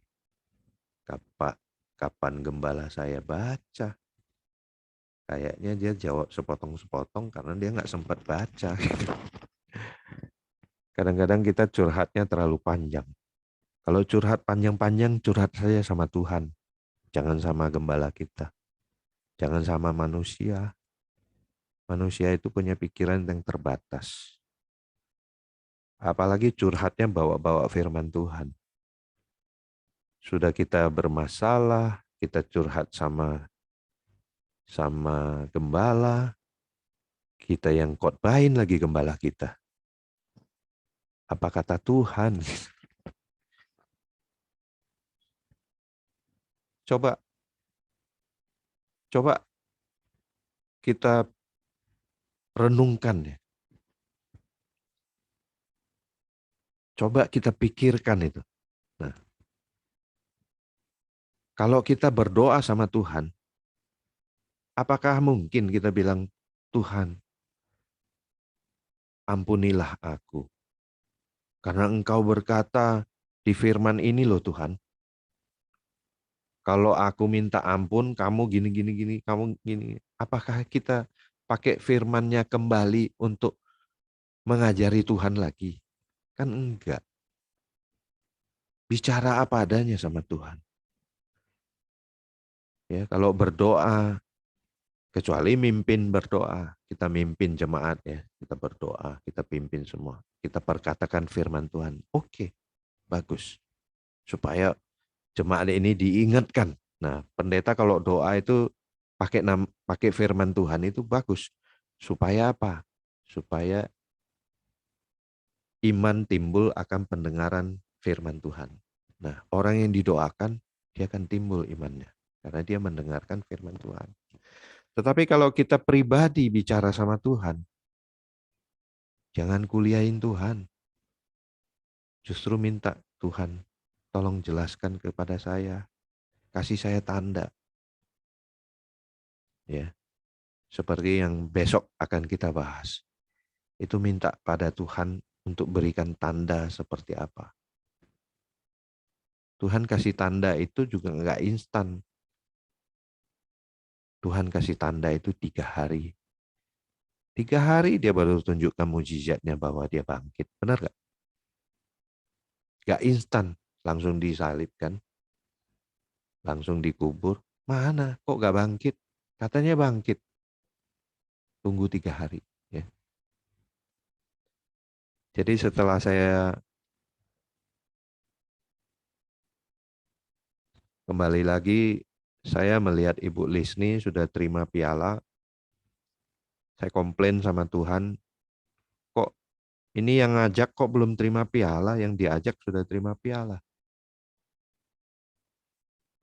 Kapan gembala saya baca? Kayaknya dia jawab sepotong-sepotong karena dia nggak sempat baca. Kadang-kadang kita curhatnya terlalu panjang. Kalau curhat panjang-panjang, curhat saja sama Tuhan. Jangan sama gembala kita. Jangan sama manusia. Manusia itu punya pikiran yang terbatas. Apalagi curhatnya bawa-bawa firman Tuhan. Sudah kita bermasalah, kita curhat sama gembala, kita yang khotbahin lagi gembala kita. Apa kata Tuhan? Coba kita renungkan ya. Coba kita pikirkan itu. Nah, kalau kita berdoa sama Tuhan, apakah mungkin kita bilang, Tuhan, ampunilah aku. Karena Engkau berkata di firman ini loh Tuhan, kalau aku minta ampun, kamu gini, kamu gini. Apakah kita pakai firman-Nya kembali untuk mengajari Tuhan lagi? Kan enggak. Bicara apa adanya sama Tuhan. Ya, kalau berdoa, kecuali mimpin berdoa, kita mimpin jemaat ya, kita berdoa, kita pimpin semua. Kita perkatakan firman Tuhan. Oke, bagus. Supaya jemaat ini diingatkan. Nah, pendeta kalau doa itu pakai firman Tuhan itu bagus. Supaya apa? Supaya iman timbul akan pendengaran firman Tuhan. Nah, orang yang didoakan, dia akan timbul imannya. Karena dia mendengarkan firman Tuhan. Tetapi kalau kita pribadi bicara sama Tuhan, jangan kuliahin Tuhan. Justru minta, Tuhan, tolong jelaskan kepada saya. Kasih saya tanda. Ya, seperti yang besok akan kita bahas. Itu minta pada Tuhan untuk berikan tanda seperti apa. Tuhan kasih tanda itu juga nggak instan. Tuhan kasih tanda itu 3 hari. 3 hari dia baru tunjukkan mujizatnya bahwa dia bangkit. Benar nggak? Nggak instan, langsung disalibkan, langsung dikubur. Mana? Kok nggak bangkit? Katanya bangkit. Tunggu 3 hari. Ya. Jadi setelah saya kembali lagi, saya melihat Ibu Lisni sudah terima piala. Saya komplain sama Tuhan, kok ini yang ngajak kok belum terima piala, yang diajak sudah terima piala.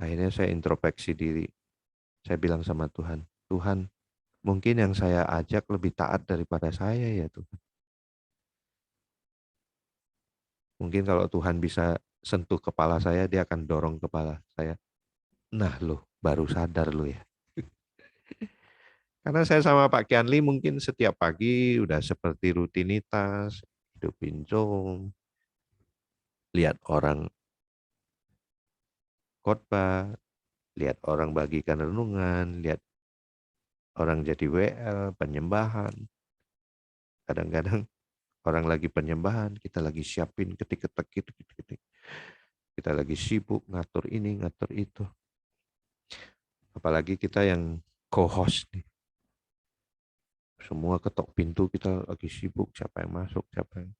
Akhirnya saya introspeksi diri. Saya bilang sama Tuhan, Tuhan, mungkin yang saya ajak lebih taat daripada saya ya Tuhan. Mungkin kalau Tuhan bisa sentuh kepala saya, dia akan dorong kepala saya. Nah loh, baru sadar lo ya. Karena saya sama Pak Kianli mungkin setiap pagi udah seperti rutinitas, hidupin Zoom, lihat orang khotbah, lihat orang bagikan renungan, lihat orang jadi WL, penyembahan. Kadang-kadang orang lagi penyembahan, kita lagi siapin ketik-ketik, ketik-ketik. Kita lagi sibuk ngatur ini, ngatur itu. Apalagi kita yang co-host nih. Semua ketok pintu kita lagi sibuk, siapa yang masuk, siapa yang...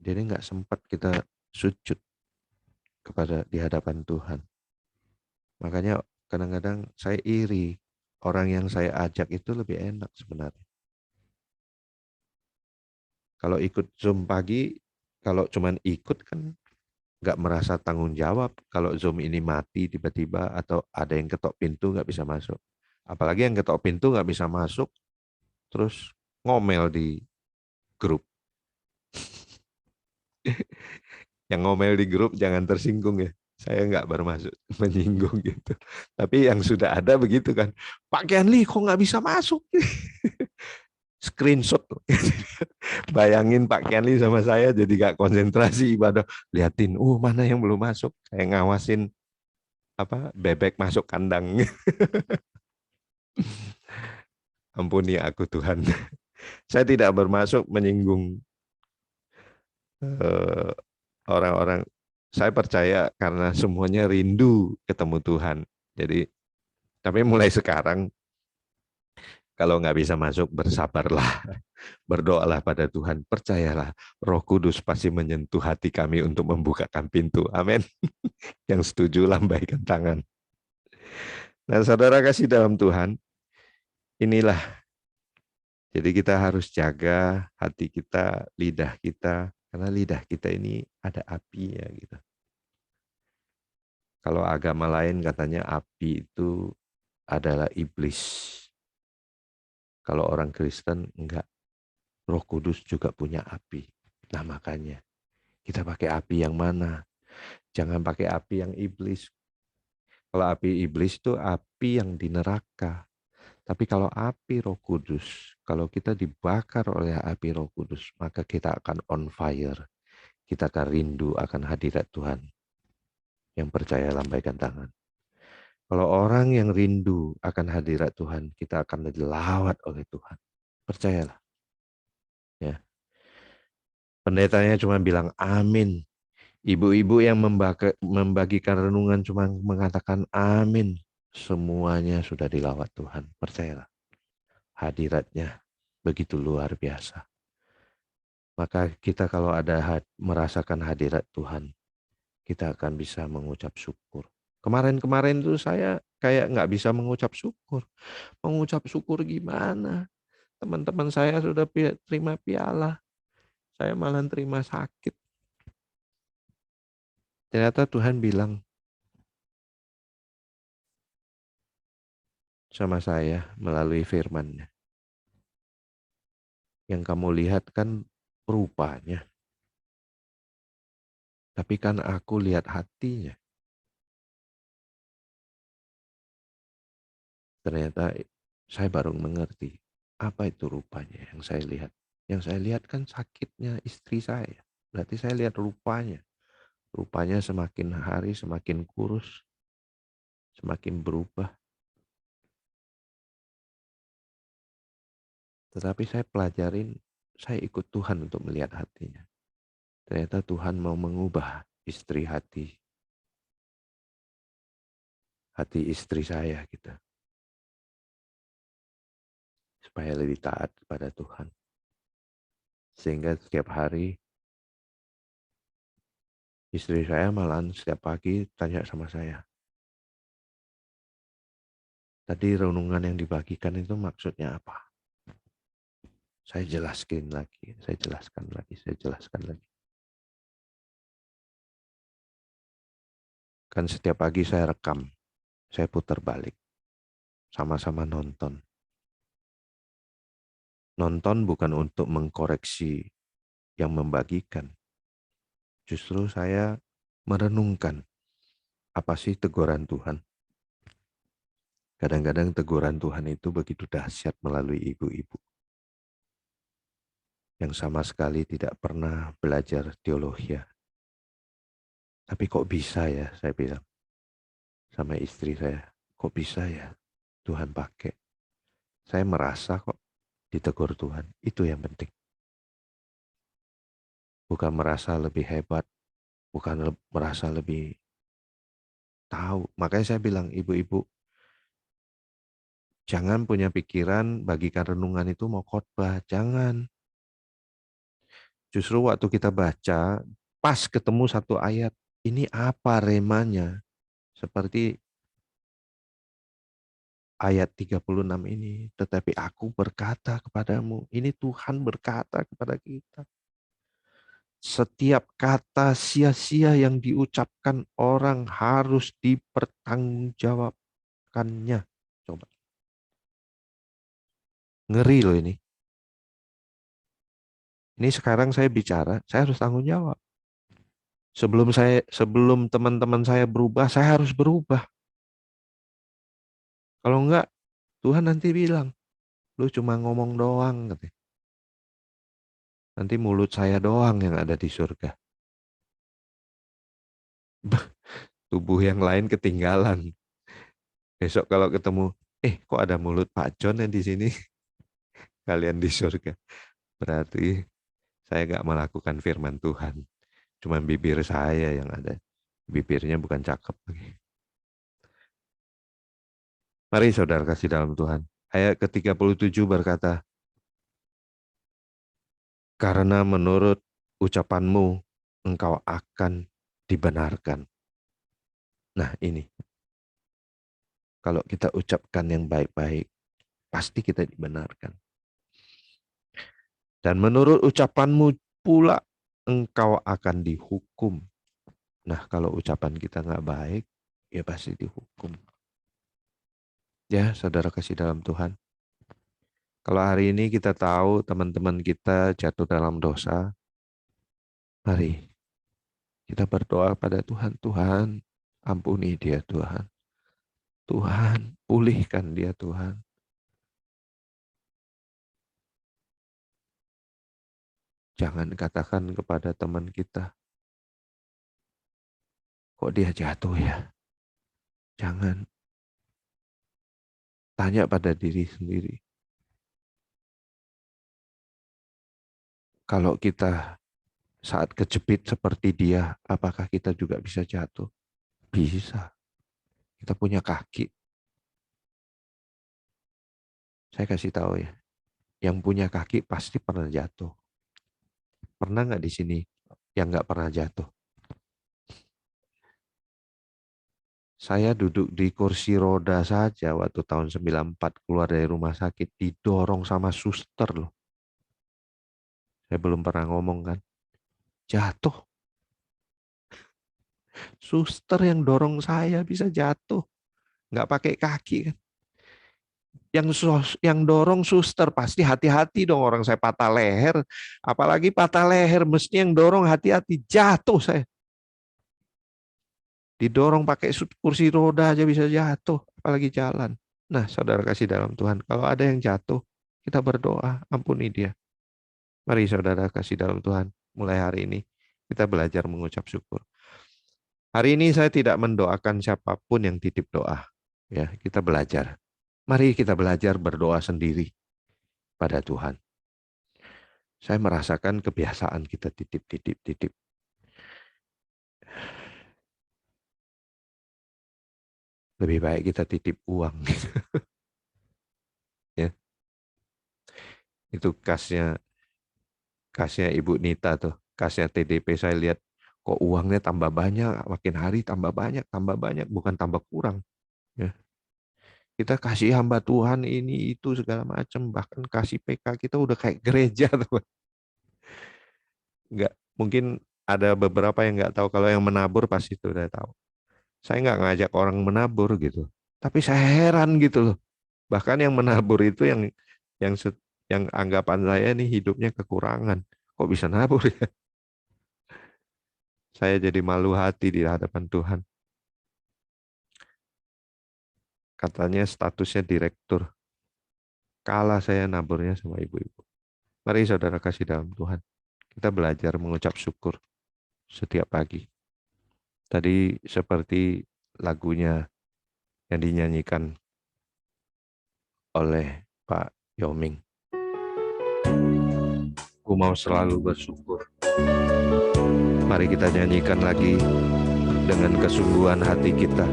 Jadi nggak sempat kita sujud kepada di hadapan Tuhan. Makanya kadang-kadang saya iri, orang yang saya ajak itu lebih enak sebenarnya. Kalau ikut Zoom pagi, kalau cuman ikut kan nggak merasa tanggung jawab. Kalau Zoom ini mati tiba-tiba atau ada yang ketok pintu nggak bisa masuk. Apalagi yang ketok pintu nggak bisa masuk, terus ngomel di grup. Yang ngomel di grup jangan tersinggung ya. Saya nggak bermaksud menyinggung gitu. Tapi yang sudah ada begitu kan. Pak Kianli kok nggak bisa masuk? Screenshot. Bayangin Pak Kianli sama saya jadi nggak konsentrasi ibadah. Liatin, mana yang belum masuk. Saya ngawasin bebek masuk kandang. Ampuni aku Tuhan. Saya tidak bermaksud menyinggung orang-orang. Saya percaya karena semuanya rindu ketemu Tuhan. Jadi, tapi mulai sekarang kalau nggak bisa masuk, bersabarlah. Berdoalah pada Tuhan. Percayalah, Roh Kudus pasti menyentuh hati kami untuk membukakan pintu. Amin. Yang setuju, lambaikan tangan. Nah, saudara kasih dalam Tuhan, inilah. Jadi kita harus jaga hati kita, lidah kita. Karena lidah kita ini ada apinya gitu. Kalau agama lain katanya api itu adalah iblis. Kalau orang Kristen enggak. Roh Kudus juga punya api. Nah makanya kita pakai api yang mana? Jangan pakai api yang iblis. Kalau api iblis itu api yang di neraka. Tapi kalau api Roh Kudus, kalau kita dibakar oleh api Roh Kudus, maka kita akan on fire. Kita akan rindu akan hadirat Tuhan. Yang percaya lambaikan tangan. Kalau orang yang rindu akan hadirat Tuhan, kita akan dilawat oleh Tuhan. Percayalah. Ya. Pendetanya cuma bilang amin. Ibu-ibu yang membagikan renungan cuma mengatakan amin. Semuanya sudah dilawat Tuhan. Percayalah. Hadiratnya begitu luar biasa. Maka kita kalau merasakan hadirat Tuhan, kita akan bisa mengucap syukur. Kemarin-kemarin itu saya kayak nggak bisa mengucap syukur. Mengucap syukur gimana? Teman-teman saya sudah terima piala. Saya malah terima sakit. Ternyata Tuhan bilang sama saya melalui firman-Nya. Yang kamu lihat kan rupanya. Tapi kan aku lihat hatinya. Ternyata saya baru mengerti apa itu rupanya yang saya lihat. Yang saya lihat kan sakitnya istri saya. Berarti saya lihat rupanya. Rupanya semakin hari semakin kurus, semakin berubah. Tetapi saya pelajarin, saya ikut Tuhan untuk melihat hatinya. Ternyata Tuhan mau mengubah hati istri saya gitu. Supaya lebih taat kepada Tuhan. Sehingga setiap hari istri saya malahan setiap pagi tanya sama saya, tadi renungan yang dibagikan itu maksudnya apa? Saya jelaskan lagi. Kan setiap pagi saya rekam, saya putar balik. Sama-sama nonton. Nonton bukan untuk mengkoreksi yang membagikan. Justru saya merenungkan apa sih teguran Tuhan. Kadang-kadang teguran Tuhan itu begitu dahsyat melalui ibu-ibu yang sama sekali tidak pernah belajar teologi. Tapi kok bisa ya, saya bilang sama istri saya, kok bisa ya Tuhan pakai. Saya merasa kok ditegur Tuhan, itu yang penting. Bukan merasa lebih hebat, bukan merasa lebih tahu. Makanya saya bilang, ibu-ibu, jangan punya pikiran bagikan renungan itu mau khotbah, jangan. Justru waktu kita baca, pas ketemu satu ayat, ini apa remanya? Seperti ayat 36 ini, tetapi aku berkata kepadamu, ini Tuhan berkata kepada kita. Setiap kata sia-sia yang diucapkan orang harus dipertanggungjawabkannya. Coba. Ngeri loh ini. Ini sekarang saya bicara, saya harus tanggung jawab. Sebelum teman-teman saya berubah, saya harus berubah. Kalau enggak, Tuhan nanti bilang, lu cuma ngomong doang. Katanya. Nanti mulut saya doang yang ada di surga. Tubuh yang lain ketinggalan. Besok kalau ketemu, kok ada mulut Pak John yang di sini? Kalian di surga. Berarti saya nggak melakukan firman Tuhan. Cuma bibir saya yang ada. Bibirnya bukan cakep. Mari saudara kasih dalam Tuhan. Ayat ke-37 berkata, karena menurut ucapanmu, engkau akan dibenarkan. Nah ini, kalau kita ucapkan yang baik-baik, pasti kita dibenarkan. Dan menurut ucapanmu pula, engkau akan dihukum. Nah, kalau ucapan kita nggak baik, ya pasti dihukum. Ya, saudara kasih dalam Tuhan. Kalau hari ini kita tahu teman-teman kita jatuh dalam dosa, mari kita berdoa pada Tuhan. Tuhan, ampuni dia Tuhan. Tuhan, pulihkan dia Tuhan. Jangan katakan kepada teman kita, kok dia jatuh ya? Jangan. Tanya pada diri sendiri. Kalau kita saat kejepit seperti dia, apakah kita juga bisa jatuh? Bisa. Kita punya kaki. Saya kasih tahu ya, yang punya kaki pasti pernah jatuh. Pernah nggak di sini yang nggak pernah jatuh? Saya duduk di kursi roda saja waktu tahun 94 keluar dari rumah sakit, didorong sama suster loh. Saya belum pernah ngomong kan. Jatuh. Suster yang dorong saya bisa jatuh. Nggak pakai kaki kan. Yang dorong suster, pasti hati-hati dong, orang saya patah leher. Apalagi patah leher, mesti yang dorong hati-hati, jatuh saya. Didorong pakai kursi roda aja bisa jatuh, apalagi jalan. Nah, saudara kasih dalam Tuhan, kalau ada yang jatuh, kita berdoa, ampuni dia. Mari saudara kasih dalam Tuhan, mulai hari ini, Kita belajar mengucap syukur. Hari ini saya tidak mendoakan siapapun yang titip doa. Ya, kita belajar. Mari kita belajar berdoa sendiri pada Tuhan. Saya merasakan kebiasaan kita titip. Lebih baik kita titip uang. Ya. Itu kasnya Ibu Nita tuh, kasnya TDP saya lihat kok uangnya tambah banyak, makin hari tambah banyak, bukan tambah kurang. Ya. Kita kasih hamba Tuhan ini itu segala macam, bahkan kasih PK kita udah kayak gereja tuh. Enggak, mungkin ada beberapa yang nggak tahu, kalau yang menabur pasti itu udah tahu. Saya nggak ngajak orang menabur gitu, tapi saya heran gitu loh. Bahkan yang menabur itu yang yang anggapan saya nih hidupnya kekurangan, kok bisa nabur ya? Saya jadi malu hati di hadapan Tuhan. Katanya statusnya direktur. Kalah saya naburnya sama ibu-ibu. Mari saudara kasih dalam Tuhan. Kita belajar mengucap syukur setiap pagi. Tadi seperti lagunya yang dinyanyikan oleh Pak Yoming. Ku mau selalu bersyukur. Mari kita nyanyikan lagi dengan kesungguhan hati kita.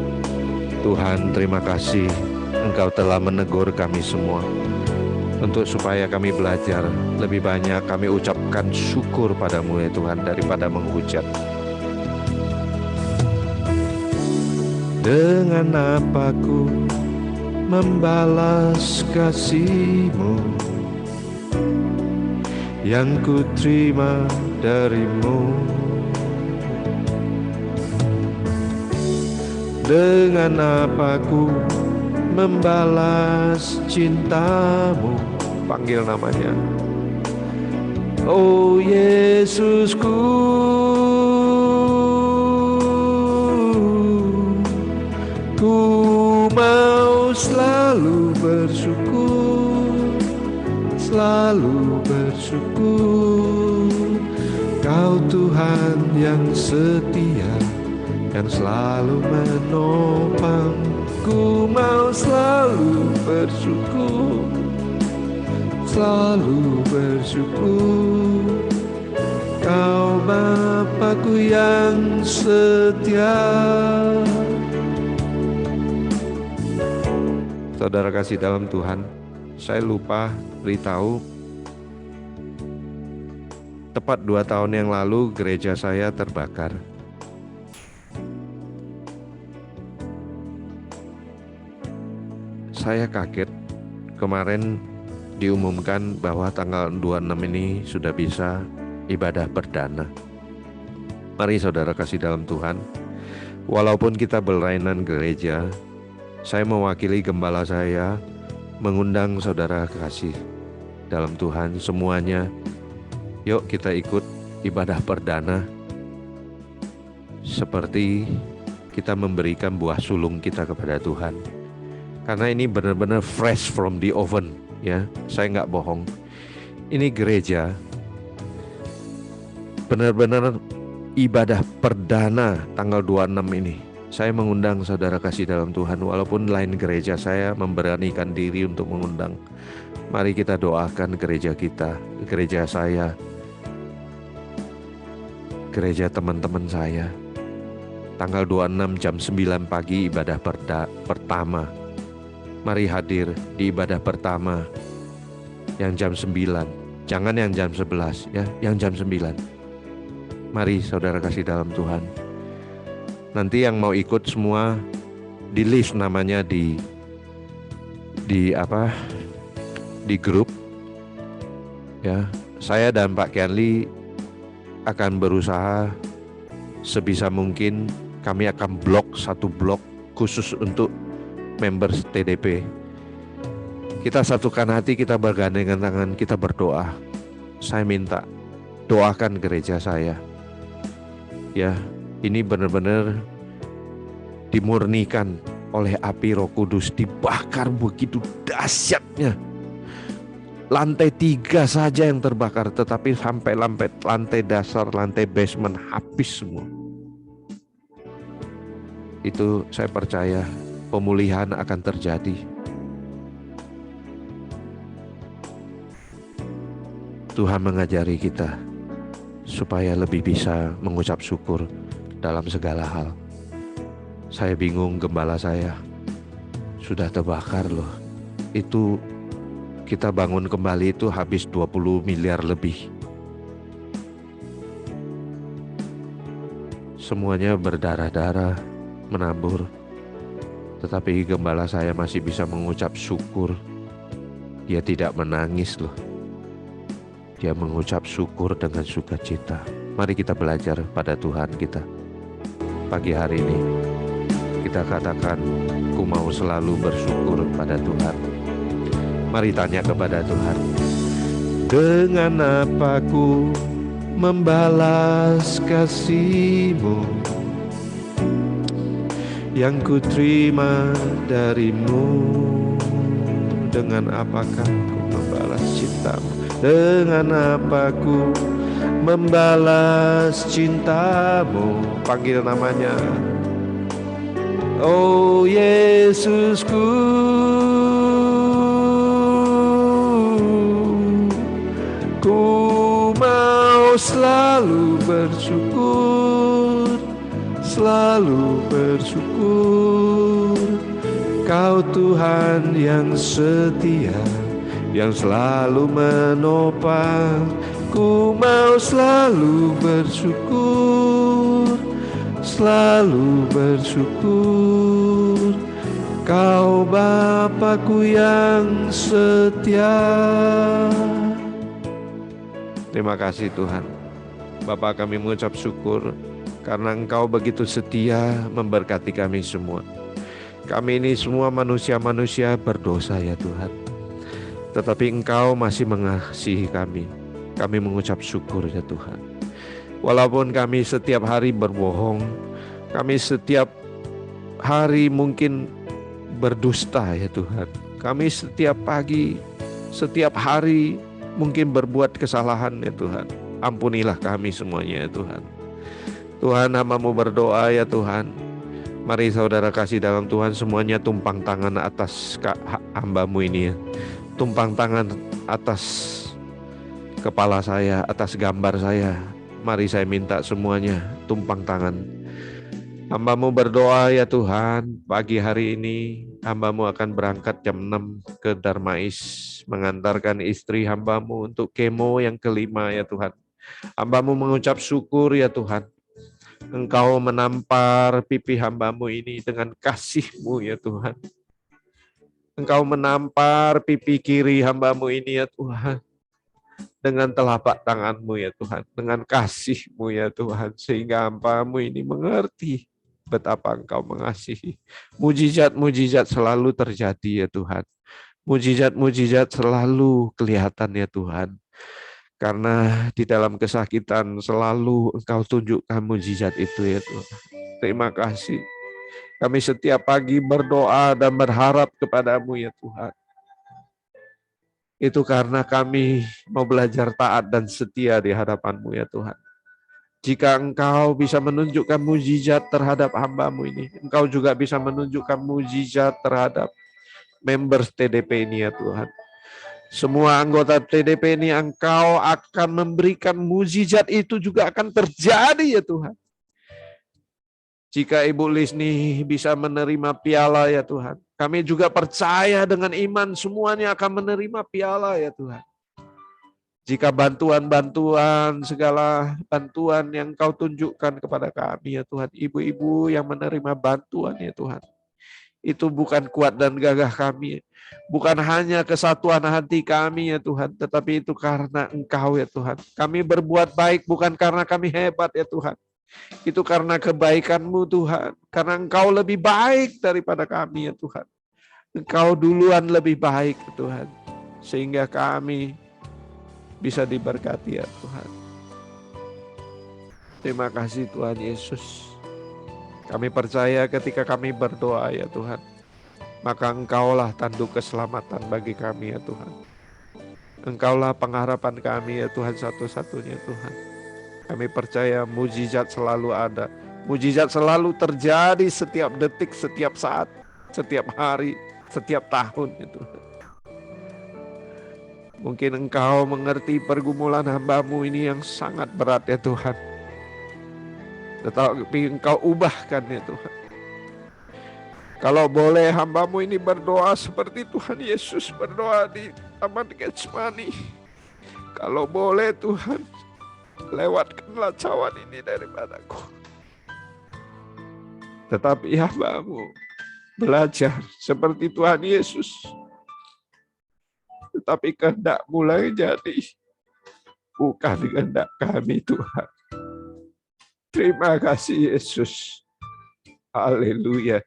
Tuhan, terima kasih Engkau telah menegur kami semua. Untuk supaya kami belajar lebih banyak, kami ucapkan syukur padamu ya Tuhan daripada menghujat. Dengan apa ku membalas kasih-Mu yang ku terima dari-Mu? Dengan apa ku membalas cinta-Mu? Panggil namanya. Oh Yesusku, ku mau selalu bersyukur, selalu bersyukur. Kau Tuhan yang setia, yang selalu menopang. Ku mau selalu bersyukur, selalu bersyukur. Kau Bapa-Ku yang setia. Saudara kasih dalam Tuhan, saya lupa beritahu, tepat 2 tahun yang lalu gereja saya terbakar. Saya kaget, kemarin diumumkan bahwa tanggal 26 ini sudah bisa ibadah perdana. Mari saudara kasih dalam Tuhan, walaupun kita berlainan gereja, saya mewakili gembala saya mengundang saudara kasih dalam Tuhan semuanya. Yuk kita ikut ibadah perdana, seperti kita memberikan buah sulung kita kepada Tuhan. Karena ini benar-benar fresh from the oven, ya. Saya nggak bohong. Ini gereja benar-benar ibadah perdana tanggal 26 ini. Saya mengundang saudara kasih dalam Tuhan, walaupun lain gereja saya memberanikan diri untuk mengundang. Mari kita doakan gereja kita, gereja saya, gereja teman-teman saya. Tanggal 26 jam 9 pagi ibadah pertama. Mari hadir di ibadah pertama yang jam 9. Jangan yang jam 11 ya, yang jam 9. Mari saudara kasih dalam Tuhan. Nanti yang mau ikut semua di list namanya di grup. Ya, saya dan Pak Kenli akan berusaha sebisa mungkin, kami akan blok satu blok khusus untuk members TDP. Kita satukan hati, kita bergandengan tangan, kita berdoa. Saya minta doakan gereja saya. Ya, ini benar-benar dimurnikan oleh api Roh Kudus, dibakar begitu dahsyatnya. lantai 3 saja yang terbakar, tetapi sampai lantai dasar, lantai basement habis semua. Itu saya percaya pemulihan akan terjadi. Tuhan mengajari kita supaya lebih bisa mengucap syukur dalam segala hal. Saya bingung, gembala saya sudah terbakar loh. Itu kita bangun kembali itu habis 20 miliar lebih. Semuanya berdarah-darah, menabur. Tetapi gembala saya masih bisa mengucap syukur. Dia tidak menangis loh. Dia mengucap syukur dengan sukacita. Mari kita belajar pada Tuhan kita. Pagi hari ini kita katakan, ku mau selalu bersyukur pada Tuhan. Mari tanya kepada Tuhan, dengan apa ku membalas kasih-Mu yang ku terima dari-Mu? Dengan apakah ku membalas cinta-Mu? Dengan apa ku membalas cinta-Mu? Panggil namanya. Oh Yesusku, ku mau selalu bersyukur, selalu bersyukur. Kau Tuhan yang setia, yang selalu menopang. Ku mau selalu bersyukur, selalu bersyukur. Kau Bapa-Ku yang setia. Terima kasih Tuhan. Bapa, kami mengucap syukur karena Engkau begitu setia memberkati kami semua. Kami ini semua manusia-manusia berdosa ya Tuhan. Tetapi Engkau masih mengasihi kami. Kami mengucap syukur ya Tuhan. Walaupun kami setiap hari berbohong, kami setiap hari mungkin berdusta ya Tuhan. Kami setiap pagi, setiap hari mungkin berbuat kesalahan ya Tuhan. Ampunilah kami semuanya ya Tuhan. Tuhan, hamba-Mu berdoa ya Tuhan. Mari saudara kasih dalam Tuhan semuanya tumpang tangan atas hamba-Mu ini ya. Tumpang tangan atas kepala saya, atas gambar saya. Mari saya minta semuanya tumpang tangan. Hamba-Mu berdoa ya Tuhan, pagi hari ini hamba-Mu akan berangkat jam 6 ke Darmais, mengantarkan istri hamba-Mu untuk kemo yang kelima ya Tuhan. Hamba-Mu mengucap syukur ya Tuhan. Engkau menampar pipi hamba-Mu ini dengan kasih-Mu ya Tuhan. Engkau menampar pipi kiri hamba-Mu ini ya Tuhan. Dengan telapak tangan-Mu ya Tuhan. Dengan kasih-Mu ya Tuhan. Sehingga hamba-Mu ini mengerti betapa Engkau mengasihi. Mujizat-mujizat selalu terjadi ya Tuhan. Mujizat-mujizat selalu kelihatan ya Tuhan. Karena di dalam kesakitan selalu Engkau tunjukkan mujizat itu ya Tuhan. Terima kasih. Kami setiap pagi berdoa dan berharap kepada-Mu ya Tuhan. Itu karena kami mau belajar taat dan setia di hadapan-Mu ya Tuhan. Jika Engkau bisa menunjukkan mujizat terhadap hamba-Mu ini, Engkau juga bisa menunjukkan mujizat terhadap members TDP ini ya Tuhan. Semua anggota TDP ini Engkau akan memberikan mujizat itu juga akan terjadi ya Tuhan. Jika Ibu Lisni bisa menerima piala ya Tuhan, kami juga percaya dengan iman semuanya akan menerima piala ya Tuhan. Jika bantuan-bantuan, segala bantuan yang Kau tunjukkan kepada kami ya Tuhan, ibu-ibu yang menerima bantuan ya Tuhan, itu bukan kuat dan gagah kami, bukan hanya kesatuan hati kami ya Tuhan, tetapi itu karena Engkau ya Tuhan. Kami berbuat baik bukan karena kami hebat ya Tuhan, itu karena kebaikan-Mu Tuhan, karena Engkau lebih baik daripada kami ya Tuhan. Engkau duluan lebih baik ya Tuhan, sehingga kami bisa diberkati ya Tuhan. Terima kasih Tuhan Yesus. Kami percaya ketika kami berdoa ya Tuhan, maka Engkaulah tanduk keselamatan bagi kami ya Tuhan. Engkaulah pengharapan kami ya Tuhan, satu-satunya Tuhan. Kami percaya mujizat selalu ada. Mujizat selalu terjadi setiap detik, setiap saat, setiap hari, setiap tahun ya Tuhan. Mungkin Engkau mengerti pergumulan hamba-Mu ini yang sangat berat ya Tuhan. Tetapi Engkau ubahkan ya Tuhan. Kalau boleh hamba-Mu ini berdoa seperti Tuhan Yesus berdoa di Taman Getsemani. Kalau boleh Tuhan, lewatkanlah cawan ini daripadaku. Tetapi hamba-Mu belajar seperti Tuhan Yesus. Tetapi kehendak-Mu yang jadi, bukan kehendak kami Tuhan. Terima kasih Yesus. Haleluya.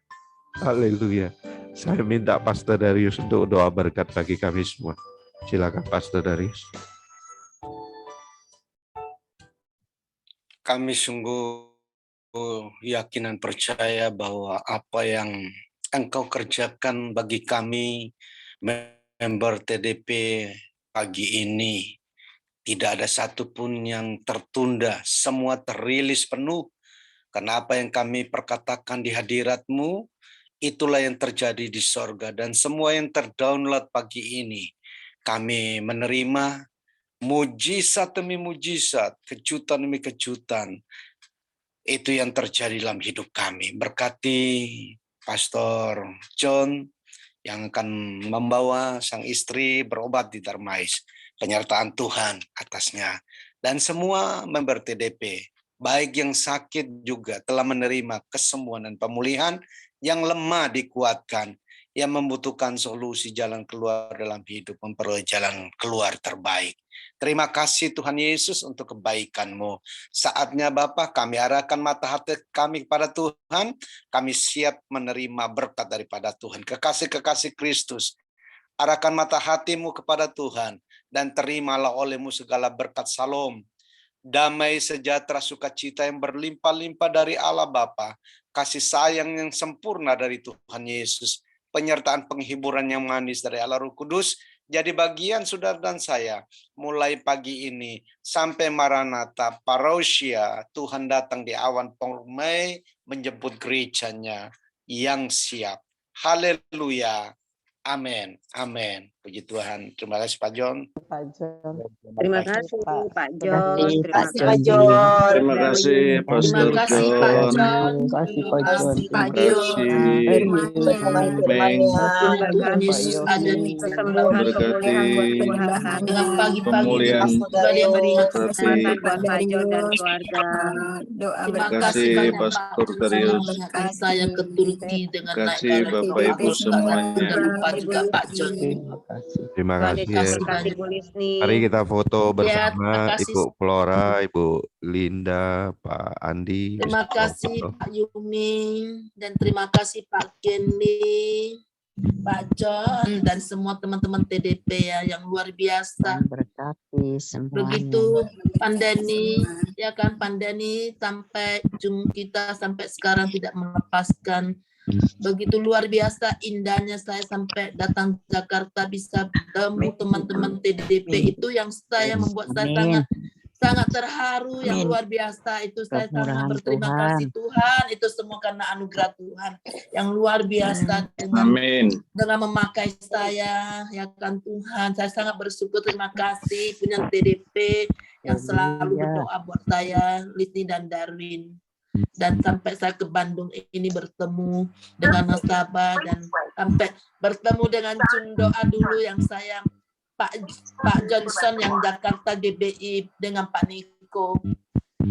Haleluya. Saya minta Pastor Darius untuk doa berkat bagi kami semua. Silakan Pastor Darius. Kami sungguh yakin dan percaya bahwa apa yang Engkau kerjakan bagi kami member TDP pagi ini, tidak ada satupun yang tertunda, semua terilis penuh. Karena apa yang kami perkatakan di hadirat-Mu, itulah yang terjadi di sorga. Dan semua yang terdownload pagi ini, kami menerima mujizat demi mujizat, kejutan demi kejutan. Itu yang terjadi dalam hidup kami. Berkati Pastor John yang akan membawa sang istri berobat di Darmais. Penyertaan Tuhan atasnya. Dan semua member TDP, baik yang sakit juga telah menerima kesembuhan dan pemulihan, yang lemah dikuatkan, yang membutuhkan solusi jalan keluar dalam hidup, memperoleh jalan keluar terbaik. Terima kasih Tuhan Yesus untuk kebaikan-Mu. Saatnya Bapa, kami arahkan mata hati kami kepada Tuhan. Kami siap menerima berkat daripada Tuhan. Kekasih-kekasih Kristus, arahkan mata hatimu kepada Tuhan dan terimalah oleh-Mu segala berkat salom, damai, sejahtera, sukacita yang berlimpah-limpah dari Allah Bapa, kasih sayang yang sempurna dari Tuhan Yesus, penyertaan penghiburan yang manis dari Allah Roh Kudus, jadi bagian saudara dan saya, mulai pagi ini sampai Maranatha, Parousia, Tuhan datang di awan permai menjemput gerejanya yang siap. Haleluya. Amin. Amin. Puji Tuhan. Terima kasih Pak John. Terima kasih Pak John. Terima kasih Pak John. Terima kasih Pastor Terima kasih Pak John. John. Terima kasih Pak Terima John. kasih Firman-Nya. Meng. Tuhan Yesus ada di Kesembuhan, Berkati pemulihan, dengan pagi-pagi pemulihan sudah dia berikan hati. buat Pak John dan keluarga. Doa Terima berkat kasih banyak Pastor Pak Darius. mengingatkan saya ke Turki dengan Terima naik kasih Bapak Ibu semuanya. Tidak lupa juga Pak John. Terima Tuhan kasih Yesus ya. berkati Bu Lisni. Mari kita foto Ya, bersama terima kasih. Ibu Flora, Ibu Linda, Pak Andi. Terima Bisa kasih foto. Pak Yumi dan terima kasih Pak Kenny, Pak John dan semua teman-teman TDP ya yang luar biasa. Berkati semuanya. Begitu pandemi ya kan, pandemi sampai ujung kita sampai sekarang tidak melepaskan. Begitu luar biasa indahnya saya sampai datang Jakarta bisa bertemu teman-teman TDP, itu yang saya membuat saya sangat terharu, yang luar biasa itu. Saya sangat Kemurahan berterima Tuhan. kasih Tuhan, itu semua karena anugerah Tuhan yang luar biasa Amin. dengan memakai saya ya kan Tuhan. Saya sangat bersyukur, terima kasih punya TDP yang selalu berdoa buat saya, Lisni dan Darwin. Dan sampai saya ke Bandung ini bertemu dengan nasabah dan sampai bertemu dengan cum doa dulu yang saya Pak Johnson yang Jakarta GBI dengan Pak Niko,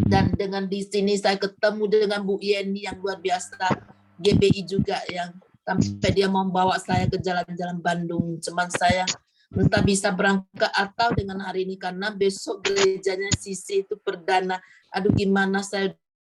dan dengan di sini saya ketemu dengan Bu Yeni yang luar biasa GBI juga, yang sampai dia membawa saya ke jalan-jalan Bandung. Cuman saya entah bisa berangkat atau dengan hari ini karena besok gerejanya Sisi itu perdana. Aduh gimana saya